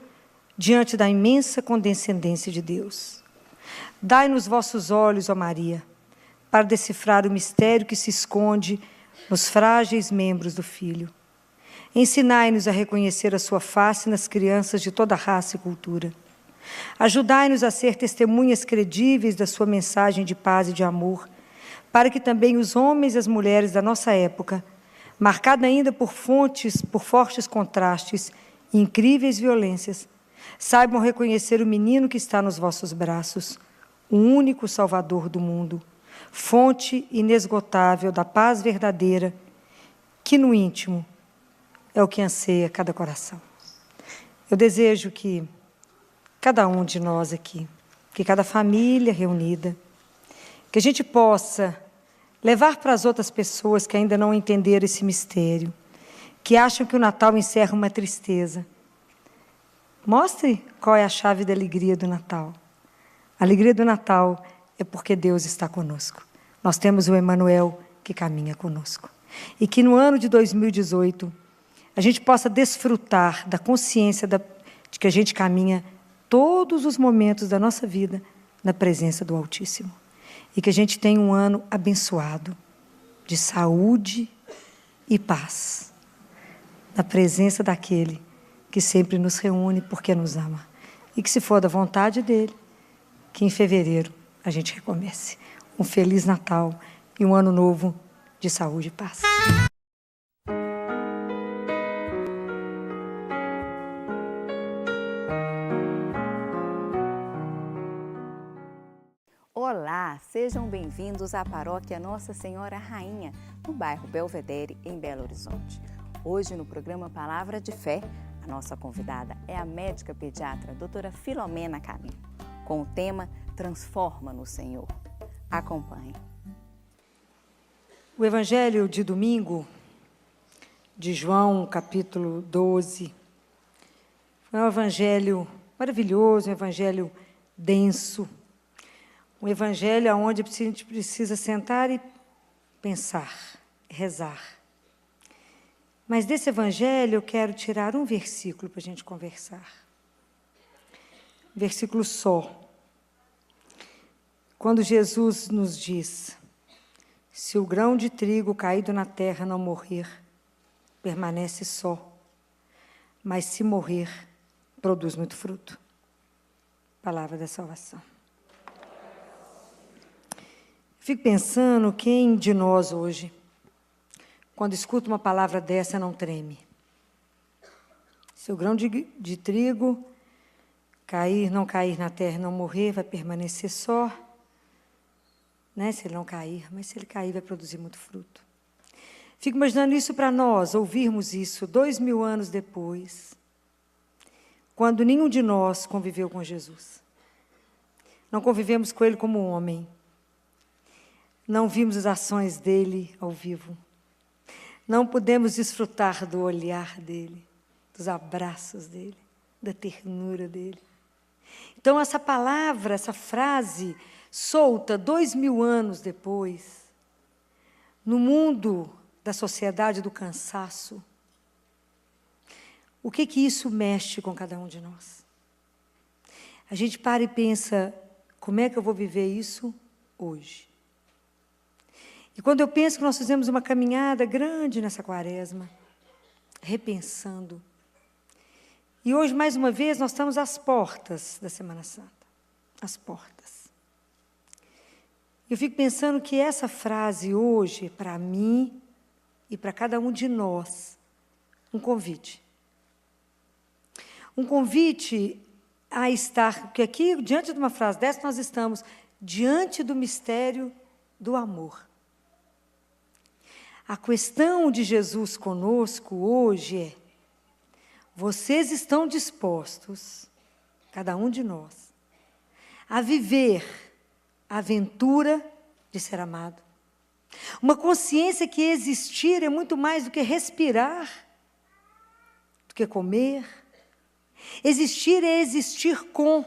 [SPEAKER 1] diante da imensa condescendência de Deus. Dai-nos vossos olhos, ó Maria, para decifrar o mistério que se esconde nos frágeis membros do Filho. Ensinai-nos a reconhecer a sua face nas crianças de toda raça e cultura. Ajudai-nos a ser testemunhas credíveis da sua mensagem de paz e de amor, para que também os homens e as mulheres da nossa época, marcada ainda por fortes contrastes e incríveis violências, saibam reconhecer o menino que está nos vossos braços, o único Salvador do mundo, fonte inesgotável da paz verdadeira, que no íntimo é o que anseia cada coração. Eu desejo que cada um de nós aqui, que cada família reunida, que a gente possa levar para as outras pessoas que ainda não entenderam esse mistério, que acham que o Natal encerra uma tristeza. Mostre qual é a chave da alegria do Natal. A alegria do Natal é porque Deus está conosco. Nós temos o Emmanuel que caminha conosco. E que no ano de 2018, a gente possa desfrutar da consciência de que a gente caminha todos os momentos da nossa vida na presença do Altíssimo. E que a gente tenha um ano abençoado, de saúde e paz, na presença daquele que sempre nos reúne porque nos ama. E que, se for da vontade dele, que em fevereiro a gente recomece. Um Feliz Natal e um Ano Novo de saúde e paz.
[SPEAKER 2] Olá, sejam bem-vindos à Paróquia Nossa Senhora Rainha, no bairro Belvedere, em Belo Horizonte. Hoje, no programa Palavra de Fé, a nossa convidada é a médica pediatra doutora Filomena Camilo, com o tema Transforma no Senhor. Acompanhe.
[SPEAKER 1] O Evangelho de domingo, de João, capítulo 12, foi um evangelho maravilhoso, um evangelho denso, um evangelho onde a gente precisa sentar e pensar, rezar. Mas desse evangelho eu quero tirar um versículo para a gente conversar. Versículo só. Quando Jesus nos diz: se o grão de trigo caído na terra não morrer, permanece só, mas se morrer, produz muito fruto. Palavra da salvação. Fico pensando, quem de nós hoje, quando escuta uma palavra dessa, não treme? Se o grão de trigo não cair na terra e não morrer, vai permanecer só, né? Se ele não cair, mas se ele cair, vai produzir muito fruto. Fico imaginando isso para nós, ouvirmos isso 2000 anos depois, quando nenhum de nós conviveu com Jesus. Não convivemos com Ele como homem. Não vimos as ações dele ao vivo. Não pudemos desfrutar do olhar dele, dos abraços dele, da ternura dele. Então, essa palavra, essa frase solta 2000 anos depois, no mundo da sociedade do cansaço, o que isso mexe com cada um de nós? A gente para e pensa, como é que eu vou viver isso hoje? E quando eu penso que nós fizemos uma caminhada grande nessa quaresma, repensando, e hoje, mais uma vez, nós estamos às portas da Semana Santa, às portas. Eu fico pensando que essa frase hoje, para mim e para cada um de nós, um convite. Um convite a estar, porque aqui, diante de uma frase dessa, nós estamos diante do mistério do amor. A questão de Jesus conosco hoje é: vocês estão dispostos, cada um de nós, a viver a aventura de ser amado? Uma consciência que existir é muito mais do que respirar, do que comer. Existir é existir com.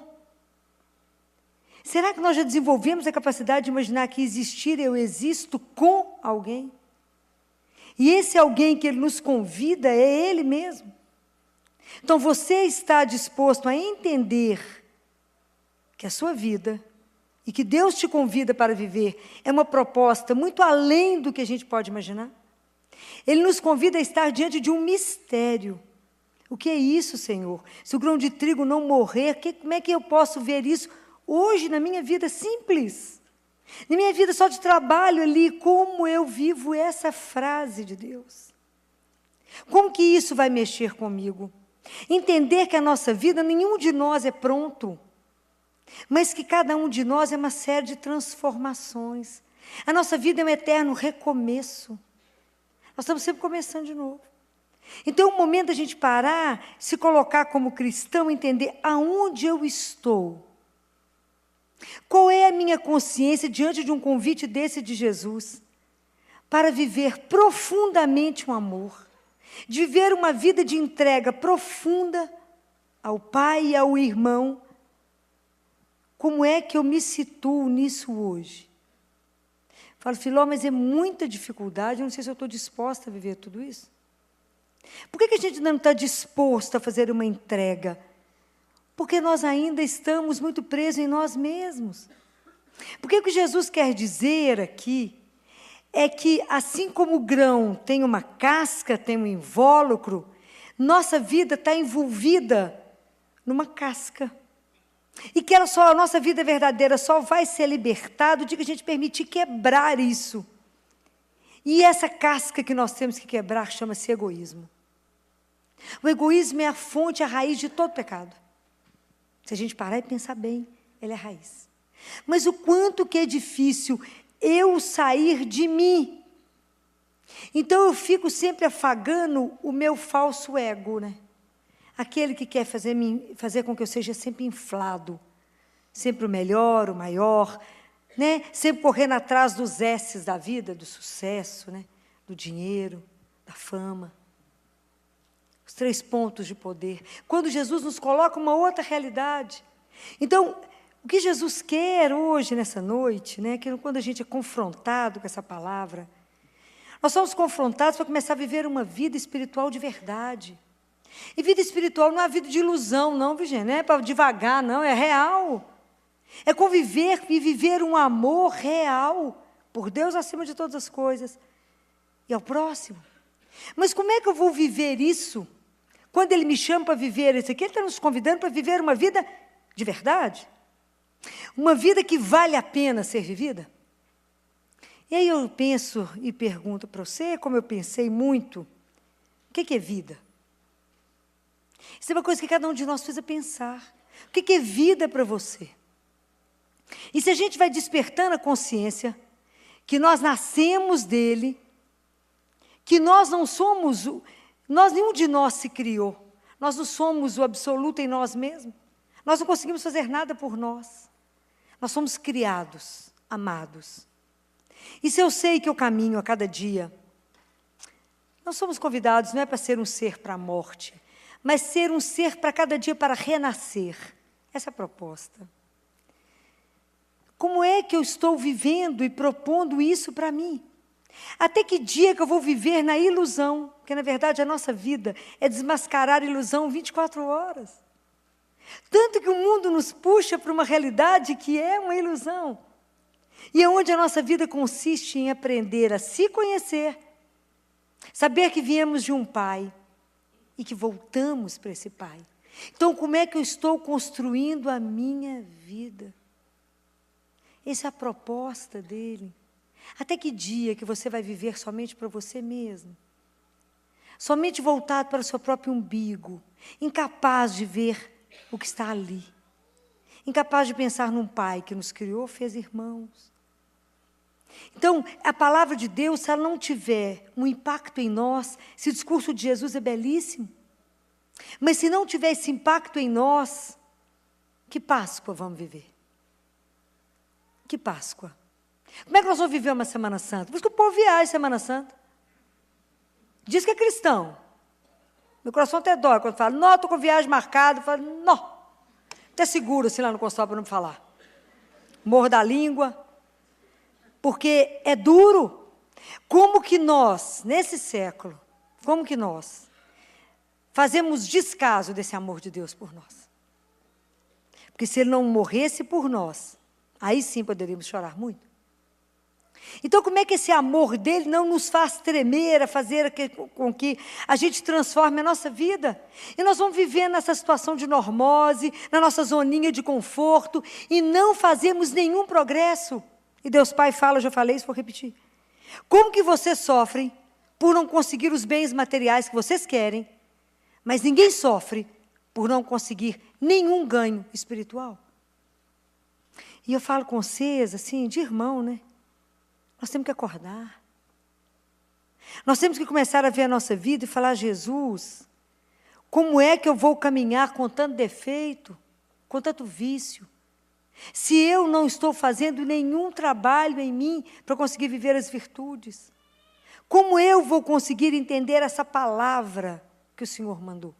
[SPEAKER 1] Será que nós já desenvolvemos a capacidade de imaginar que existir eu existo com alguém? E esse alguém que ele nos convida é ele mesmo. Então, você está disposto a entender que a sua vida e que Deus te convida para viver é uma proposta muito além do que a gente pode imaginar? Ele nos convida a estar diante de um mistério. O que é isso, Senhor? Se o grão de trigo não morrer, como é que eu posso ver isso hoje na minha vida simples? Na minha vida só de trabalho ali, como eu vivo essa frase de Deus? Como que isso vai mexer comigo? Entender que a nossa vida, nenhum de nós é pronto, mas que cada um de nós é uma série de transformações. A nossa vida é um eterno recomeço. Nós estamos sempre começando de novo. Então, é um momento da gente parar, se colocar como cristão, entender aonde eu estou. Qual é a minha consciência diante de um convite desse de Jesus? Para viver profundamente um amor, de viver uma vida de entrega profunda ao Pai e ao irmão. Como é que eu me situo nisso hoje? Falo, Filó, mas é muita dificuldade, eu não sei se eu estou disposta a viver tudo isso. Por que a gente não está disposto a fazer uma entrega? Porque nós ainda estamos muito presos em nós mesmos. Porque o que Jesus quer dizer aqui é que, assim como o grão tem uma casca, tem um invólucro, nossa vida está envolvida numa casca. E que a nossa vida verdadeira só vai ser libertada o dia que a gente permitir quebrar isso. E essa casca que nós temos que quebrar chama-se egoísmo. O egoísmo é a fonte, a raiz de todo pecado. Se a gente parar e pensar bem, ele é a raiz. Mas o quanto que é difícil eu sair de mim. Então eu fico sempre afagando o meu falso ego, né? Aquele que quer fazer com que eu seja sempre inflado, sempre o melhor, o maior, né? Sempre correndo atrás dos S's da vida, do sucesso, né? Do dinheiro, da fama. Os 3 pontos de poder. Quando Jesus nos coloca uma outra realidade. Então, o que Jesus quer hoje, nessa noite, né? Que quando a gente é confrontado com essa palavra, nós somos confrontados para começar a viver uma vida espiritual de verdade. E vida espiritual não é vida de ilusão, não, Virgínia, não é para devagar, não, é real. É conviver e viver um amor real por Deus acima de todas as coisas e ao próximo. Mas como é que eu vou viver isso quando Ele me chama para viver isso aqui? Ele está nos convidando para viver uma vida de verdade, uma vida que vale a pena ser vivida. E aí eu penso e pergunto para você, como eu pensei muito, o que é vida? Isso é uma coisa que cada um de nós precisa pensar. O que é vida para você? E se a gente vai despertando a consciência que nós nascemos dele, que nós não somos, nenhum de nós se criou, nós não somos o absoluto em nós mesmos, nós não conseguimos fazer nada por nós, nós somos criados, amados. E se eu sei que eu caminho a cada dia, nós somos convidados, não é para ser um ser para a morte, mas ser um ser para cada dia para renascer. Essa é a proposta. Como é que eu estou vivendo e propondo isso para mim? Até que dia que eu vou viver na ilusão? Porque, na verdade, a nossa vida é desmascarar a ilusão 24 horas. Tanto que o mundo nos puxa para uma realidade que é uma ilusão. E é onde a nossa vida consiste em aprender a se conhecer, saber que viemos de um Pai e que voltamos para esse Pai. Então, como é que eu estou construindo a minha vida? Essa é a proposta dele. Até que dia que você vai viver somente para você mesmo? Somente voltado para o seu próprio umbigo, incapaz de ver o que está ali. Incapaz de pensar num Pai que nos criou, fez irmãos. Então, a palavra de Deus, se ela não tiver um impacto em nós, se o discurso de Jesus é belíssimo, mas se não tiver esse impacto em nós, que Páscoa vamos viver? Que Páscoa? Como é que nós vamos viver uma Semana Santa? Por isso que o povo viaja Semana Santa. Diz que é cristão. Meu coração até dói quando fala, não, estou com viagem marcada. Eu falo, não. Até seguro assim lá no consultório para não falar. Morro da língua. Porque é duro. Como que nós, nesse século, como que nós fazemos descaso desse amor de Deus por nós? Porque se Ele não morresse por nós, aí sim poderíamos chorar muito. Então, como é que esse amor dele não nos faz tremer, a fazer com que a gente transforme a nossa vida? E nós vamos viver nessa situação de normose, na nossa zoninha de conforto, e não fazemos nenhum progresso. E Deus Pai fala, eu já falei isso, vou repetir. Como que vocês sofrem por não conseguir os bens materiais que vocês querem, mas ninguém sofre por não conseguir nenhum ganho espiritual? E eu falo com vocês, assim, de irmão, né? Nós temos que acordar. Nós temos que começar a ver a nossa vida e falar, Jesus, como é que eu vou caminhar com tanto defeito, com tanto vício, se eu não estou fazendo nenhum trabalho em mim para conseguir viver as virtudes? Como eu vou conseguir entender essa palavra que o Senhor mandou?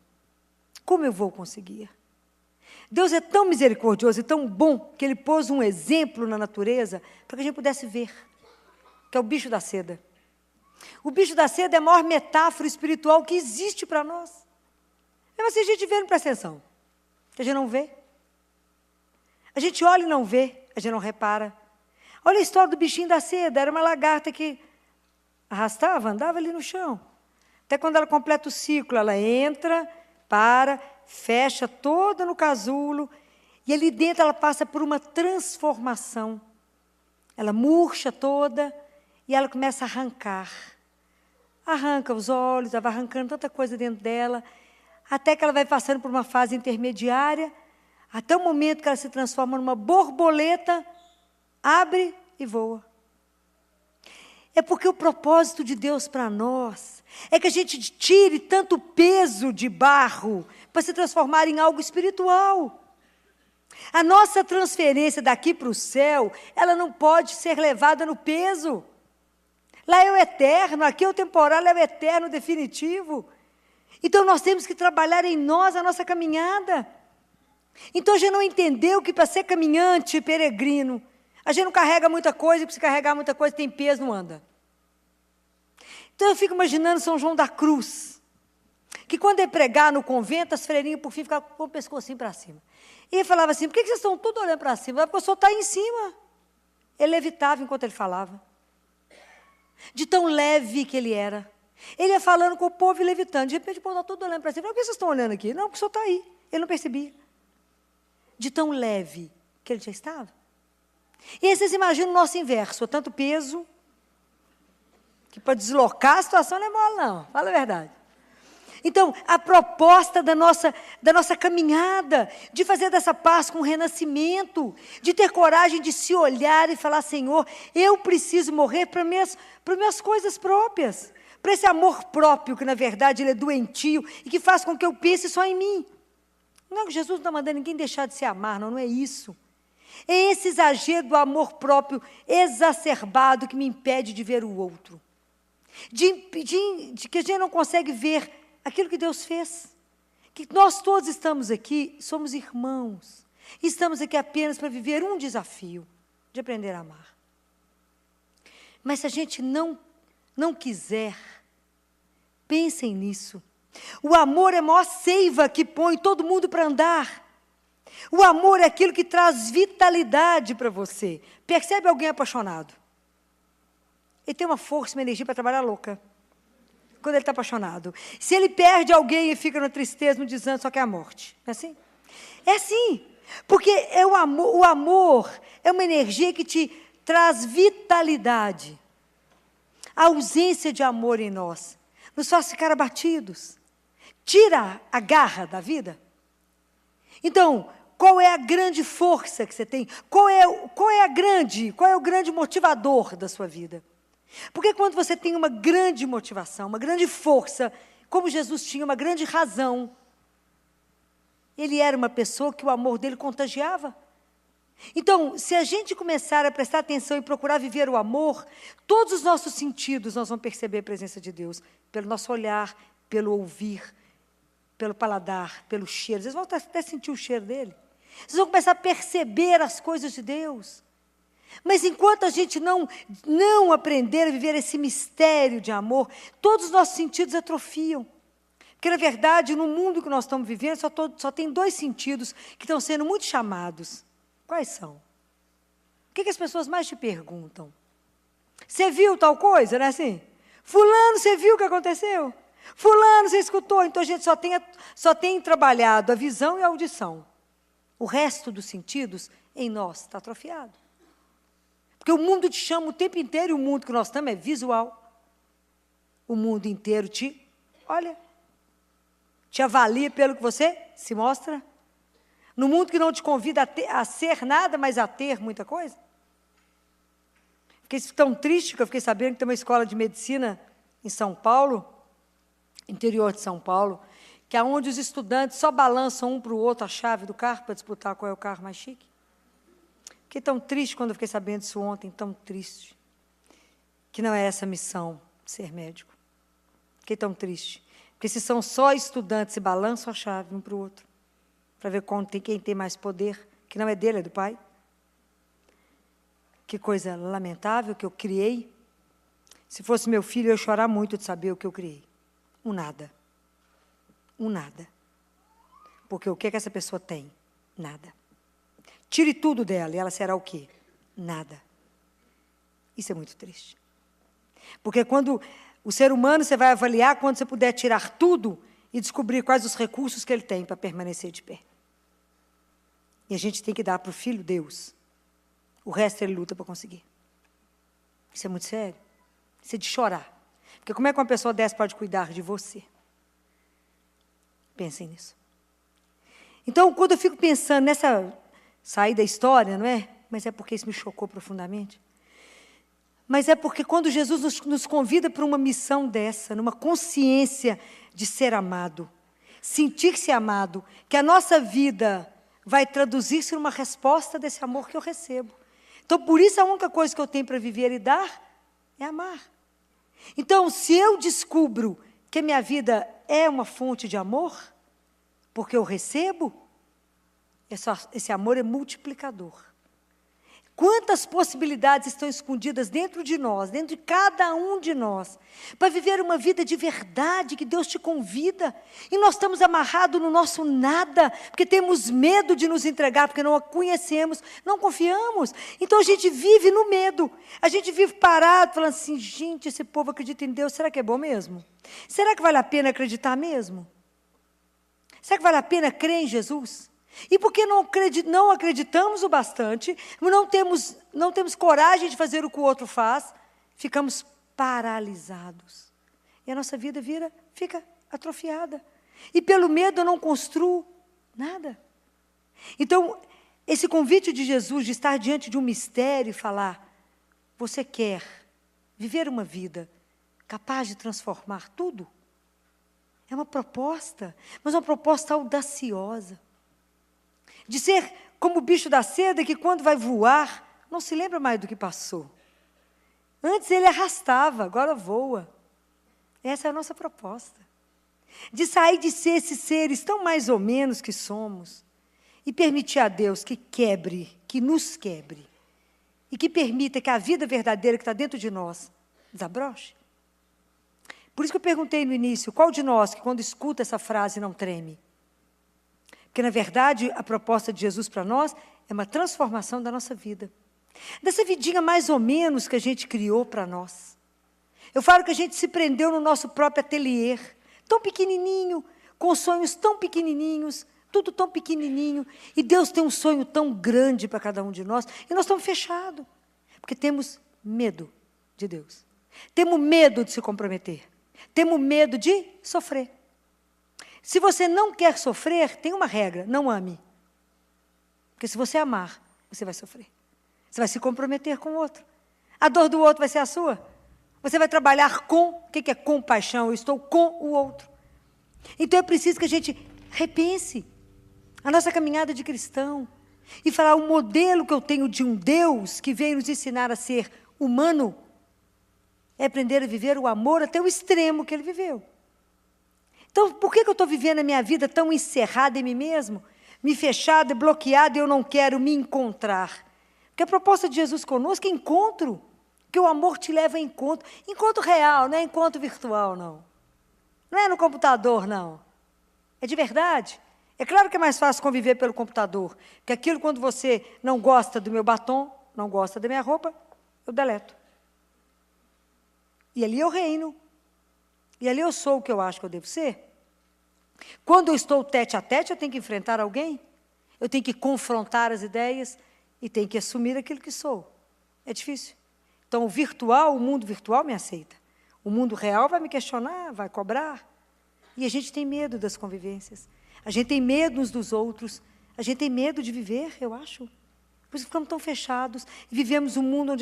[SPEAKER 1] Como eu vou conseguir? Deus é tão misericordioso e tão bom que Ele pôs um exemplo na natureza para que a gente pudesse ver, que é o bicho da seda. O bicho da seda é a maior metáfora espiritual que existe para nós. Mas assim, a gente vê, não presta atenção. A gente não vê. A gente olha e não vê, a gente não repara. Olha a história do bichinho da seda, era uma lagarta que arrastava, andava ali no chão. Até quando ela completa o ciclo, ela entra, para, fecha toda no casulo, E ali dentro ela passa por uma transformação. Ela murcha toda e ela começa a arrancar. Arranca os olhos, ela vai arrancando tanta coisa dentro dela, até que ela vai passando por uma fase intermediária, até o momento que ela se transforma numa borboleta, abre e voa. É porque o propósito de Deus para nós é que a gente tire tanto peso de barro para se transformar em algo espiritual. A nossa transferência daqui para o céu, ela não pode ser levada no peso. Lá é o eterno, aqui é o temporal, é o eterno definitivo. Então nós temos que trabalhar em nós a nossa caminhada. Então a gente não entendeu que para ser caminhante, peregrino, a gente não carrega muita coisa, e para se carregar muita coisa tem peso, não anda. Então eu fico imaginando São João da Cruz, que quando ele pregar no convento, as freirinhas por fim ficavam com o pescocinho para cima. E ele falava assim, por que vocês estão todos olhando para cima? Porque o senhor está aí em cima. Ele levitava enquanto ele falava. De tão leve que ele era. Ele ia falando com o povo e levitando. De repente o povo está todo olhando para cima. Por que vocês estão olhando aqui? Não, porque o senhor está aí. Ele não percebia. De tão leve que ele já estava. E aí vocês imaginam o nosso inverso. Tanto peso, que para deslocar a situação não é mole, não. Fala a verdade. Então, a proposta da nossa caminhada, de fazer dessa Páscoa um renascimento, de ter coragem de se olhar e falar, Senhor, eu preciso morrer para minhas coisas próprias, para esse amor próprio, que na verdade ele é doentio e que faz com que eu pense só em mim. Não, Jesus não está mandando ninguém deixar de se amar, não é isso. É esse exagero do amor próprio exacerbado que me impede de ver o outro. De que a gente não consegue ver aquilo que Deus fez. Que nós todos estamos aqui, somos irmãos. E estamos aqui apenas para viver um desafio, de aprender a amar. Mas se a gente não quiser, pensem nisso. O amor é a maior seiva que põe todo mundo para andar. O amor é aquilo que traz vitalidade para você. Percebe alguém apaixonado? Ele tem uma força, uma energia para trabalhar louca. Quando ele está apaixonado. Se ele perde alguém e fica na tristeza, no desânimo, só quer a morte. É assim? É assim. Porque o amor é uma energia que te traz vitalidade. A ausência de amor em nós nos faz ficar abatidos. Tira a garra da vida. Então, qual é a grande força que você tem? Qual é o grande motivador da sua vida? Porque quando você tem uma grande motivação, uma grande força, como Jesus tinha uma grande razão, ele era uma pessoa que o amor dele contagiava. Então, se a gente começar a prestar atenção e procurar viver o amor, todos os nossos sentidos nós vamos perceber a presença de Deus, pelo nosso olhar, pelo ouvir, pelo paladar, pelo cheiro. Vocês vão até sentir o cheiro dele. Vocês vão começar a perceber as coisas de Deus. Mas enquanto a gente não aprender a viver esse mistério de amor, todos os nossos sentidos atrofiam. Porque, na verdade, no mundo que nós estamos vivendo, só tem 2 sentidos que estão sendo muito chamados. Quais são? O que as pessoas mais te perguntam? Você viu tal coisa, não é assim? Fulano, você viu o que aconteceu? Fulano, você escutou? Então, a gente só tem trabalhado a visão e a audição. O resto dos sentidos em nós está atrofiado. Porque o mundo te chama o tempo inteiro, e o mundo que nós estamos é visual. O mundo inteiro te avalia pelo que você se mostra. No mundo que não te convida a ser nada, mas a ter muita coisa. Fiquei tão triste que eu fiquei sabendo que tem uma escola de medicina em São Paulo, interior de São Paulo, que é onde os estudantes só balançam um para o outro a chave do carro para disputar qual é o carro mais chique. Fiquei tão triste quando eu fiquei sabendo disso ontem, tão triste. Que não é essa a missão, ser médico. Fiquei tão triste. Porque se são só estudantes, se balançam a chave um para o outro, para ver quem tem mais poder, que não é dele, é do pai. Que coisa lamentável que eu criei. Se fosse meu filho, eu ia chorar muito de saber o que eu criei. Um nada. Um nada. Porque o que essa pessoa tem? Nada. Tire tudo dela e ela será o quê? Nada. Isso é muito triste. Porque quando o ser humano, você vai avaliar quando você puder tirar tudo e descobrir quais os recursos que ele tem para permanecer de pé. E a gente tem que dar para o Filho Deus. O resto ele luta para conseguir. Isso é muito sério. Isso é de chorar. Porque como é que uma pessoa dessa pode cuidar de você? Pensem nisso. Então, quando eu fico pensando nessa sair da história, não é? Mas é porque isso me chocou profundamente. Mas é porque quando Jesus nos convida para uma missão dessa, numa consciência de ser amado, sentir-se amado, que a nossa vida vai traduzir-se numa resposta desse amor que eu recebo. Então, por isso, a única coisa que eu tenho para viver e dar é amar. Então, se eu descubro que a minha vida é uma fonte de amor, porque eu recebo, esse amor é multiplicador. Quantas possibilidades estão escondidas dentro de nós, dentro de cada um de nós, para viver uma vida de verdade que Deus te convida. E nós estamos amarrados no nosso nada, porque temos medo de nos entregar, porque não a conhecemos, não confiamos. Então a gente vive no medo, a gente vive parado, falando assim, gente, esse povo acredita em Deus, será que é bom mesmo? Será que vale a pena acreditar mesmo? Será que vale a pena crer em Jesus? E porque não acreditamos o bastante, não temos coragem de fazer o que o outro faz, ficamos paralisados. E a nossa vida fica atrofiada. E pelo medo eu não construo nada. Então, esse convite de Jesus de estar diante de um mistério e falar, você quer viver uma vida capaz de transformar tudo? É uma proposta, mas uma proposta audaciosa. De ser como o bicho da seda que quando vai voar, não se lembra mais do que passou. Antes ele arrastava, agora voa. Essa é a nossa proposta. De sair de ser esses seres tão mais ou menos que somos e permitir a Deus que quebre, que nos quebre. E que permita que a vida verdadeira que está dentro de nós desabroche. Por isso que eu perguntei no início, qual de nós que quando escuta essa frase não treme? Porque, na verdade, a proposta de Jesus para nós é uma transformação da nossa vida. Dessa vidinha mais ou menos que a gente criou para nós. Eu falo que a gente se prendeu no nosso próprio ateliê, tão pequenininho, com sonhos tão pequenininhos, tudo tão pequenininho. E Deus tem um sonho tão grande para cada um de nós. E nós estamos fechados, porque temos medo de Deus. Temos medo de se comprometer. Temos medo de sofrer. Se você não quer sofrer, tem uma regra, não ame. Porque se você amar, você vai sofrer. Você vai se comprometer com o outro. A dor do outro vai ser a sua. Você vai trabalhar com, o que é compaixão? Eu estou com o outro. Então é preciso que a gente repense a nossa caminhada de cristão. E falar o modelo que eu tenho de um Deus que veio nos ensinar a ser humano, é aprender a viver o amor até o extremo que ele viveu. Então, por que eu estou vivendo a minha vida tão encerrada em mim mesmo? Me fechada, bloqueada, e eu não quero me encontrar. Porque a proposta de Jesus conosco é encontro. Que o amor te leva a encontro. Encontro real, não é encontro virtual, não. Não é no computador, não. É de verdade. É claro que é mais fácil conviver pelo computador. Porque aquilo, quando você não gosta do meu batom, não gosta da minha roupa, eu deleto. E ali eu reino. E ali eu sou o que eu acho que eu devo ser. Quando eu estou tete a tete, eu tenho que enfrentar alguém. Eu tenho que confrontar as ideias e tenho que assumir aquilo que sou. É difícil. Então, o mundo virtual me aceita. O mundo real vai me questionar, vai cobrar. E a gente tem medo das convivências. A gente tem medo uns dos outros. A gente tem medo de viver, eu acho. Por isso ficamos tão fechados. E vivemos um mundo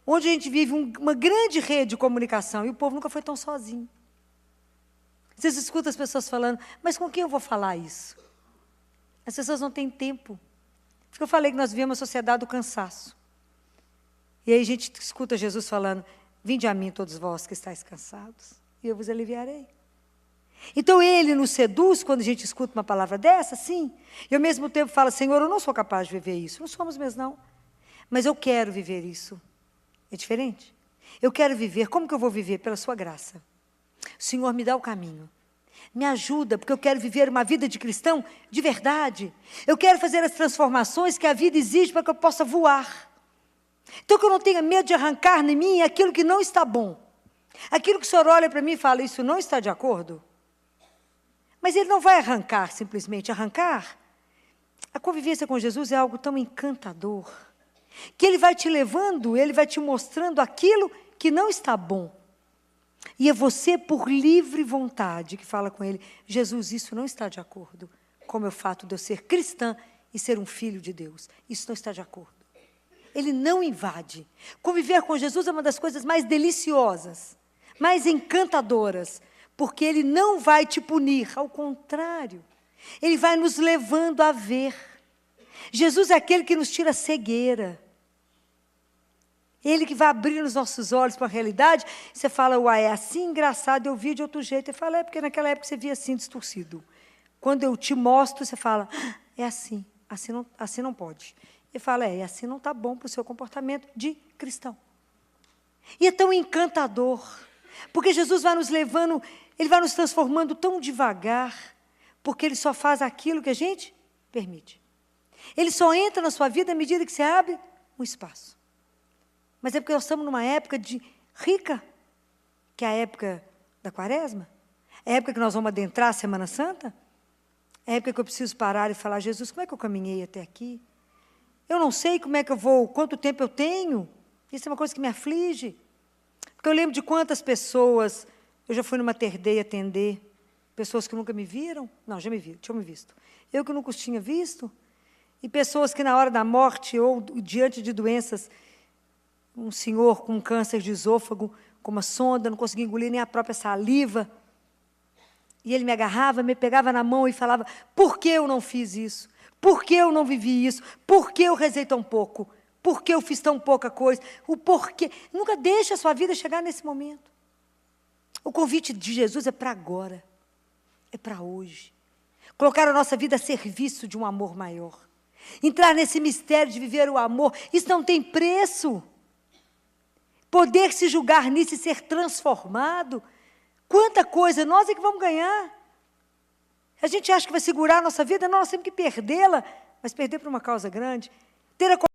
[SPEAKER 1] onde a gente vive uma grande rede de comunicação, e o povo nunca foi tão sozinho. Vocês escutam as pessoas falando, mas com quem eu vou falar isso? As pessoas não têm tempo. Por isso que eu falei que nós vivemos uma sociedade do cansaço. E aí a gente escuta Jesus falando, vinde a mim todos vós que estáis cansados, e eu vos aliviarei. Então ele nos seduz quando a gente escuta uma palavra dessa, sim. E ao mesmo tempo fala, Senhor, eu não sou capaz de viver isso. Não somos mesmo, não. Mas eu quero viver isso. É diferente? Eu quero viver. Como que eu vou viver? Pela sua graça. O Senhor me dá o caminho. Me ajuda, porque eu quero viver uma vida de cristão de verdade. Eu quero fazer as transformações que a vida exige para que eu possa voar. Então, que eu não tenha medo de arrancar em mim aquilo que não está bom. Aquilo que o Senhor olha para mim e fala, isso não está de acordo. Mas Ele não vai arrancar, simplesmente arrancar. A convivência com Jesus é algo tão encantador, que Ele vai te levando, Ele vai te mostrando aquilo que não está bom. E é você, por livre vontade, que fala com Ele, Jesus, isso não está de acordo com o meu fato de eu ser cristã e ser um filho de Deus. Isso não está de acordo. Ele não invade. Conviver com Jesus é uma das coisas mais deliciosas, mais encantadoras, porque Ele não vai te punir, ao contrário. Ele vai nos levando a ver. Jesus é aquele que nos tira a cegueira. Ele que vai abrir os nossos olhos para a realidade. Você fala, uai, é assim engraçado, eu vi de outro jeito. Ele fala, é porque naquela época você via assim, distorcido. Quando eu te mostro, você fala, é assim, assim não pode. Ele fala, assim não está bom para o seu comportamento de cristão. E é tão encantador, porque Jesus vai nos levando, Ele vai nos transformando tão devagar, porque Ele só faz aquilo que a gente permite. Ele só entra na sua vida à medida que você abre um espaço. Mas é porque nós estamos numa época rica, que é a época da Quaresma, é a época que nós vamos adentrar a Semana Santa, é a época que eu preciso parar e falar, Jesus, como é que eu caminhei até aqui? Eu não sei como é que eu vou, quanto tempo eu tenho, isso é uma coisa que me aflige. Porque eu lembro de quantas pessoas, eu já fui numa terdeia atender, pessoas que nunca me viram, não, já me viram, tinham me visto. Eu que nunca os tinha visto, e pessoas que na hora da morte ou diante de doenças, um senhor com câncer de esôfago, com uma sonda, não conseguia engolir nem a própria saliva, e ele me agarrava, me pegava na mão e falava, por que eu não fiz isso? Por que eu não vivi isso? Por que eu rezei tão pouco? Por que eu fiz tão pouca coisa? O porquê. Nunca deixe a sua vida chegar nesse momento. O convite de Jesus é para agora. É para hoje. Colocar a nossa vida a serviço de um amor maior. Entrar nesse mistério de viver o amor. Isso não tem preço. Poder se julgar nisso e ser transformado. Quanta coisa, nós é que vamos ganhar. A gente acha que vai segurar a nossa vida, não, nós temos que perdê-la, mas perder por uma causa grande. Ter a